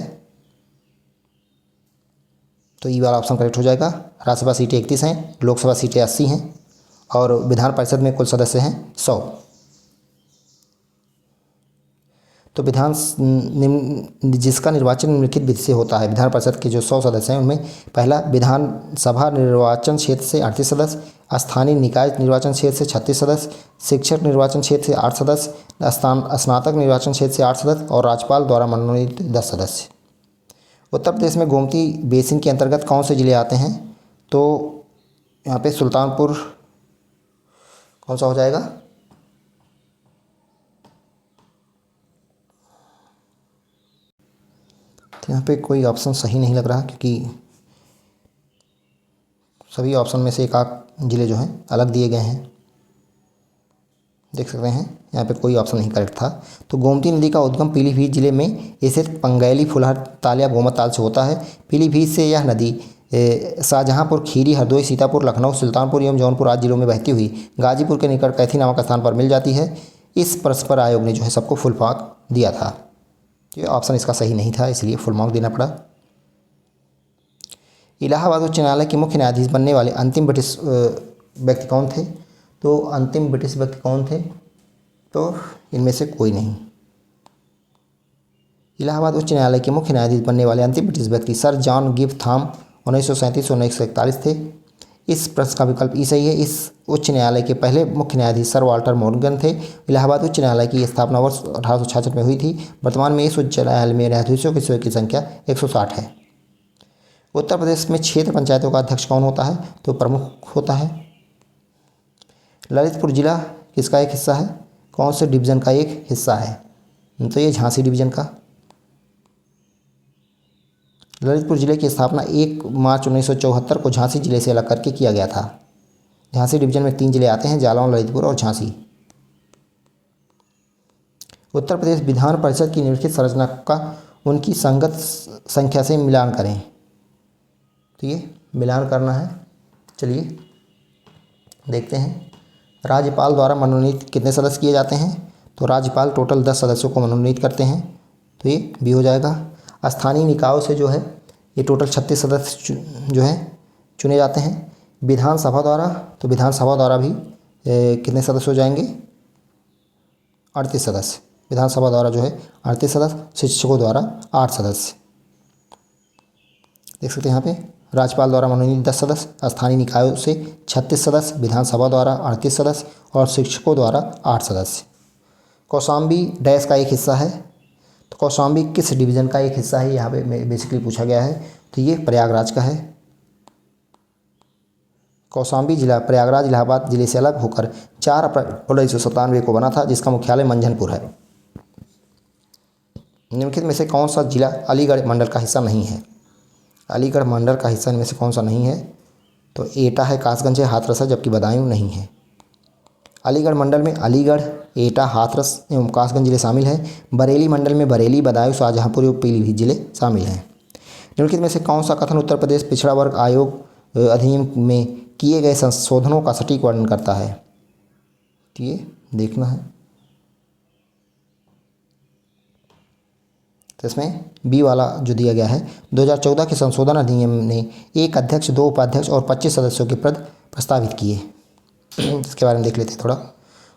S1: तो ई वाला ऑप्शन करेक्ट हो जाएगा। राज्यसभा सीटें 31 हैं, लोकसभा सीटें 80 हैं और विधान परिषद में कुल सदस्य हैं 100। तो जिसका निर्वाचन निम्नलिखित विधि से होता है। विधान परिषद के जो 100 सदस्य हैं उनमें पहला, विधानसभा निर्वाचन क्षेत्र से 38 सदस्य, स्थानीय निकाय निर्वाचन क्षेत्र से 36 सदस्य, शिक्षक निर्वाचन क्षेत्र से 8 सदस्य, स्नातक निर्वाचन क्षेत्र से 8 सदस्य और राज्यपाल द्वारा मनोनीत 10 सदस्य। उत्तर प्रदेश में गोमती बेसिन के अंतर्गत कौन से ज़िले आते हैं? तो यहाँ पे सुल्तानपुर कौन सा हो जाएगा? तो यहाँ पे कोई ऑप्शन सही नहीं लग रहा क्योंकि सभी ऑप्शन में से एक आध ज़िले जो हैं अलग दिए गए हैं। देख सकते हैं यहाँ पे कोई ऑप्शन नहीं करेक्ट था। तो गोमती नदी का उद्गम पीलीभीत जिले में स्थित पंगैली फुलहर ताल या गोमत से होता है। पीलीभीत से यह नदी शाहजहांपुर, खीरी, हरदोई, सीतापुर, लखनऊ, सुल्तानपुर एवं जौनपुर आदि जिलों में बहती हुई गाजीपुर के निकट कैथी नामक स्थान पर मिल जाती है। इस परस्पर आयोग ने जो है सबको फुल मार्क दिया था। ये ऑप्शन इसका सही नहीं था, इसलिए फुल मार्क देना पड़ा। इलाहाबाद उच्च न्यायालय के मुख्य न्यायाधीश बनने वाले अंतिम ब्रिटिश व्यक्ति कौन थे? तो अंतिम ब्रिटिश व्यक्ति कौन थे? तो इनमें से कोई नहीं। इलाहाबाद उच्च न्यायालय के मुख्य न्यायाधीश बनने वाले अंतिम ब्रिटिश व्यक्ति सर जॉन गिब्थॉर्न 1937-1941 थे। इस प्रश्न का विकल्प ई सही है। इस उच्च न्यायालय के पहले मुख्य न्यायाधीश सर वाल्टर मॉर्गन थे। इलाहाबाद उच्च न्यायालय की स्थापना वर्ष 1866 में हुई थी। वर्तमान में इस उच्च न्यायालय में न्यायाधीशों की संख्या 160 है। उत्तर प्रदेश में क्षेत्र पंचायतों का अध्यक्ष कौन होता है? तो प्रमुख होता है। ललितपुर जिला किसका एक हिस्सा है? कौन से डिवीजन का एक हिस्सा है? तो ये झांसी डिवीजन का। ललितपुर जिले की स्थापना 1 मार्च 1974 को झांसी जिले से अलग करके किया गया था। झांसी डिवीजन में 3 जिले आते हैं, जालौन, ललितपुर और झांसी। उत्तर प्रदेश विधान परिषद की निम्नलिखित संरचना का उनकी संगत संख्या से मिलान करें। तो ये मिलान करना है। चलिए देखते हैं। राज्यपाल द्वारा मनोनीत कितने सदस्य किए जाते हैं? तो राज्यपाल टोटल 10 सदस्यों को मनोनीत करते हैं। तो ये भी हो जाएगा। स्थानीय निकायों से जो है ये टोटल 36 सदस्य जो है चुने जाते हैं। विधानसभा द्वारा, तो विधानसभा द्वारा भी कितने सदस्य हो जाएंगे? 38 सदस्य। विधानसभा द्वारा जो है 38 सदस्य, शिक्षकों द्वारा 8 सदस्य। देख सकते हैं यहाँ पे राज्यपाल द्वारा मनोनीत 10 सदस्य, स्थानीय निकायों से 36 सदस्य, विधानसभा द्वारा 38 सदस्य और शिक्षकों द्वारा 8 सदस्य। कौशाम्बी डैश का एक हिस्सा है। तो कौशाम्बी किस डिवीज़न का एक हिस्सा है? यहाँ पे बेसिकली पूछा गया है। तो ये प्रयागराज का है। कौशाम्बी जिला प्रयागराज इलाहाबाद जिले से अलग होकर 4 अप्रैल 1997 को बना था, जिसका मुख्यालय मंझनपुर है। निम्नलिखित में से कौन सा जिला अलीगढ़ मंडल का हिस्सा नहीं है? अलीगढ़ मंडल का हिस्सा इनमें से कौन सा नहीं है? तो एटा है, कासगंज है, हाथरस है, जबकि बदायूं नहीं है। अलीगढ़ मंडल में अलीगढ़, एटा, हाथरस एवं कासगंज जिले शामिल हैं। बरेली मंडल में बरेली, बदायूं, शाहजहांपुर एवं पीलीभीत जिले शामिल हैं। निम्नलिखित में से कौन सा कथन उत्तर प्रदेश पिछड़ा वर्ग आयोग अधिनियम में किए गए संशोधनों का सटीक वर्णन करता है? तो ये देखना है। तो इसमें बी वाला जो दिया गया है, 2014 के संशोधन अधिनियम ने 1 अध्यक्ष, 2 उपाध्यक्ष और 25 सदस्यों के पद प्रस्तावित किए। इसके बारे में देख लेते हैं थोड़ा।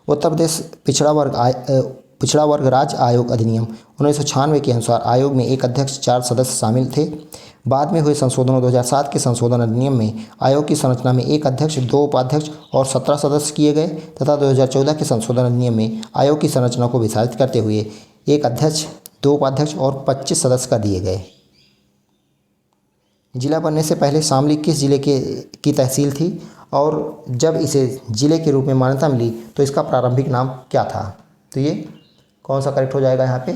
S1: उत्तर प्रदेश पिछड़ा वर्ग राज्य आयोग अधिनियम 1996 के अनुसार आयोग में 1 अध्यक्ष, 4 सदस्य शामिल थे। बाद में हुए संशोधनों 2007 के संशोधन अधिनियम में आयोग की संरचना में 1 अध्यक्ष, 2 उपाध्यक्ष और 17 सदस्य किए गए तथा 2014 के संशोधन अधिनियम में आयोग की संरचना को विस्तारित करते हुए 1 अध्यक्ष, 2 उपाध्यक्ष और 25 सदस्य का दिए गए। जिला बनने से पहले शामली किस जिले की तहसील थी और जब इसे जिले के रूप में मान्यता मिली तो इसका प्रारंभिक नाम क्या था? तो ये कौन सा करेक्ट हो जाएगा यहाँ पे?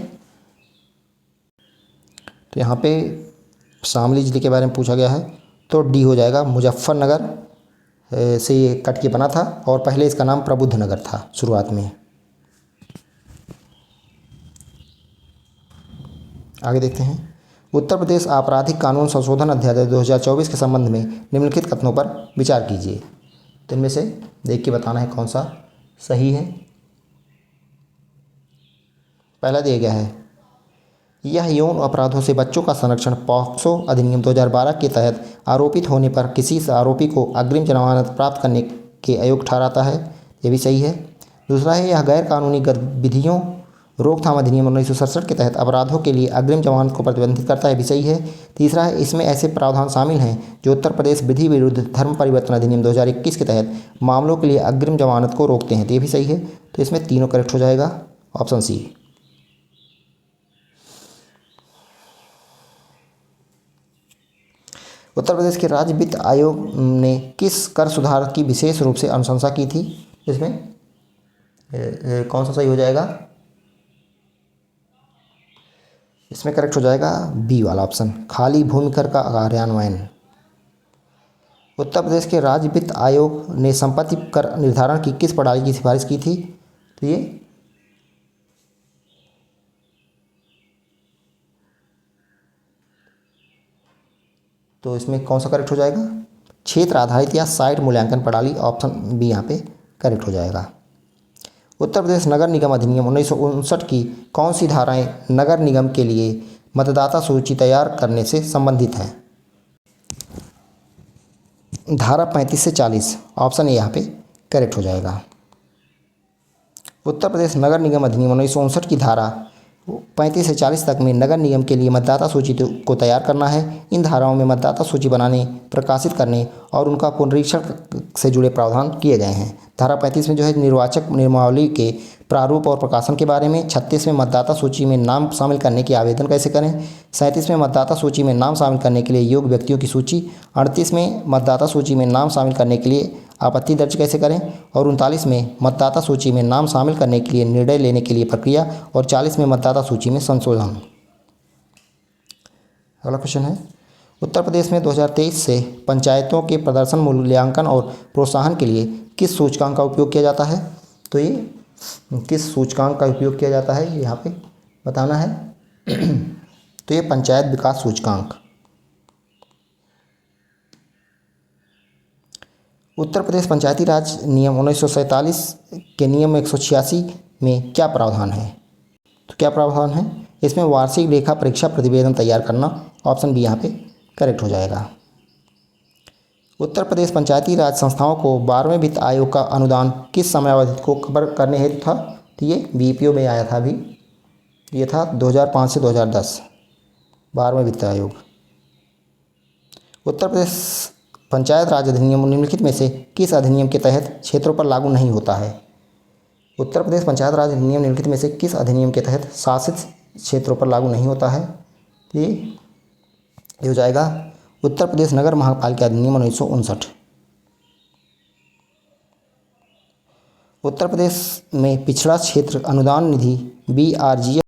S1: तो यहाँ पे शामली जिले के बारे में पूछा गया है, तो डी हो जाएगा। मुजफ्फरनगर से ये कट के बना था और पहले इसका नाम प्रबुद्ध नगर था शुरुआत में। आगे देखते हैं। उत्तर प्रदेश आपराधिक कानून संशोधन अध्यादेश 2024 के संबंध में निम्नलिखित कथनों पर विचार कीजिए। तो इनमें से देख के बताना है कौन सा सही है। पहला दिया गया है, यह यौन अपराधों से बच्चों का संरक्षण पॉक्सो अधिनियम 2012 के तहत आरोपित होने पर किसी आरोपी को अग्रिम जमानत प्राप्त करने के अयोग्य ठहराता है। ये भी सही है। दूसरा है, यह गैर कानूनी गतिविधियों रोकथाम अधिनियम 1967 के तहत अपराधों के लिए अग्रिम जमानत को प्रतिबंधित करता है। भी सही है। तीसरा है, इसमें ऐसे प्रावधान शामिल हैं जो उत्तर प्रदेश विधि विरुद्ध धर्म परिवर्तन अधिनियम 2021 के तहत मामलों के लिए अग्रिम जमानत को रोकते हैं। तो ये भी सही है। तो इसमें तीनों करेक्ट हो जाएगा, ऑप्शन सी। उत्तर प्रदेश के राज्य वित्त आयोग ने किस कर सुधार की विशेष रूप से अनुशंसा की थी? इसमें कौन सा सही हो जाएगा? इसमें करेक्ट हो जाएगा बी वाला ऑप्शन, खाली भूमि कर का कार्यान्वयन। उत्तर प्रदेश के राज्य वित्त आयोग ने संपत्ति कर निर्धारण की किस प्रणाली की सिफारिश की थी? तो ये तो इसमें कौन सा करेक्ट हो जाएगा? क्षेत्र आधारित या साइट मूल्यांकन प्रणाली, ऑप्शन बी यहाँ पे करेक्ट हो जाएगा। उत्तर प्रदेश नगर निगम अधिनियम 1959 की कौन सी धाराएं नगर निगम के लिए मतदाता सूची तैयार करने से संबंधित हैं? धारा 35 से 40, ऑप्शन ए यहाँ पे करेक्ट हो जाएगा। उत्तर प्रदेश नगर निगम अधिनियम 1959 की धारा 35 से 40 तक में नगर निगम के लिए मतदाता सूची को तैयार करना है। इन धाराओं में मतदाता सूची बनाने, प्रकाशित करने और उनका पुनरीक्षण से जुड़े प्रावधान किए गए हैं। धारा 35 में जो है निर्वाचक नियमावली के प्रारूप और प्रकाशन के बारे में। 36 में मतदाता सूची में नाम शामिल करने के आवेदन कैसे करें। 37 में मतदाता सूची में नाम शामिल करने के लिए योग्य व्यक्तियों की सूची। 38 में मतदाता सूची में नाम शामिल करने के लिए आपत्ति दर्ज कैसे करें। और 39 में मतदाता सूची में नाम शामिल करने के लिए निर्णय लेने के लिए प्रक्रिया। और 40 में मतदाता सूची में संशोधन। अगला क्वेश्चन है, उत्तर प्रदेश में 2023 से पंचायतों के प्रदर्शन मूल्यांकन और प्रोत्साहन के लिए किस सूचकांक का उपयोग किया जाता है? तो ये किस सूचकांक का उपयोग किया जाता है यहाँ पे बताना है। तो ये पंचायत विकास सूचकांक। उत्तर प्रदेश पंचायती राज नियम 1947 के नियम 186 में क्या प्रावधान है? तो क्या प्रावधान है? इसमें वार्षिक लेखा परीक्षा प्रतिवेदन तैयार करना, ऑप्शन बी यहाँ पे करेक्ट हो जाएगा। उत्तर प्रदेश पंचायती राज संस्थाओं को 12वें वित्त आयोग का अनुदान किस समयावधि को कवर करने हेतु था? तो ये बीपीओ में आया था अभी, ये था 2005 से 2010, 12वें वित्त आयोग। उत्तर प्रदेश पंचायत राज अधिनियम निम्नलिखित में से किस अधिनियम के तहत क्षेत्रों पर लागू नहीं होता है? उत्तर प्रदेश पंचायत राज अधिनियम निम्नलिखित में से किस अधिनियम के तहत शासित क्षेत्रों पर लागू नहीं होता है? ये हो जाएगा उत्तर प्रदेश नगर महापालिका अधिनियम 1959। उत्तर प्रदेश में पिछड़ा क्षेत्र अनुदान निधि BRGF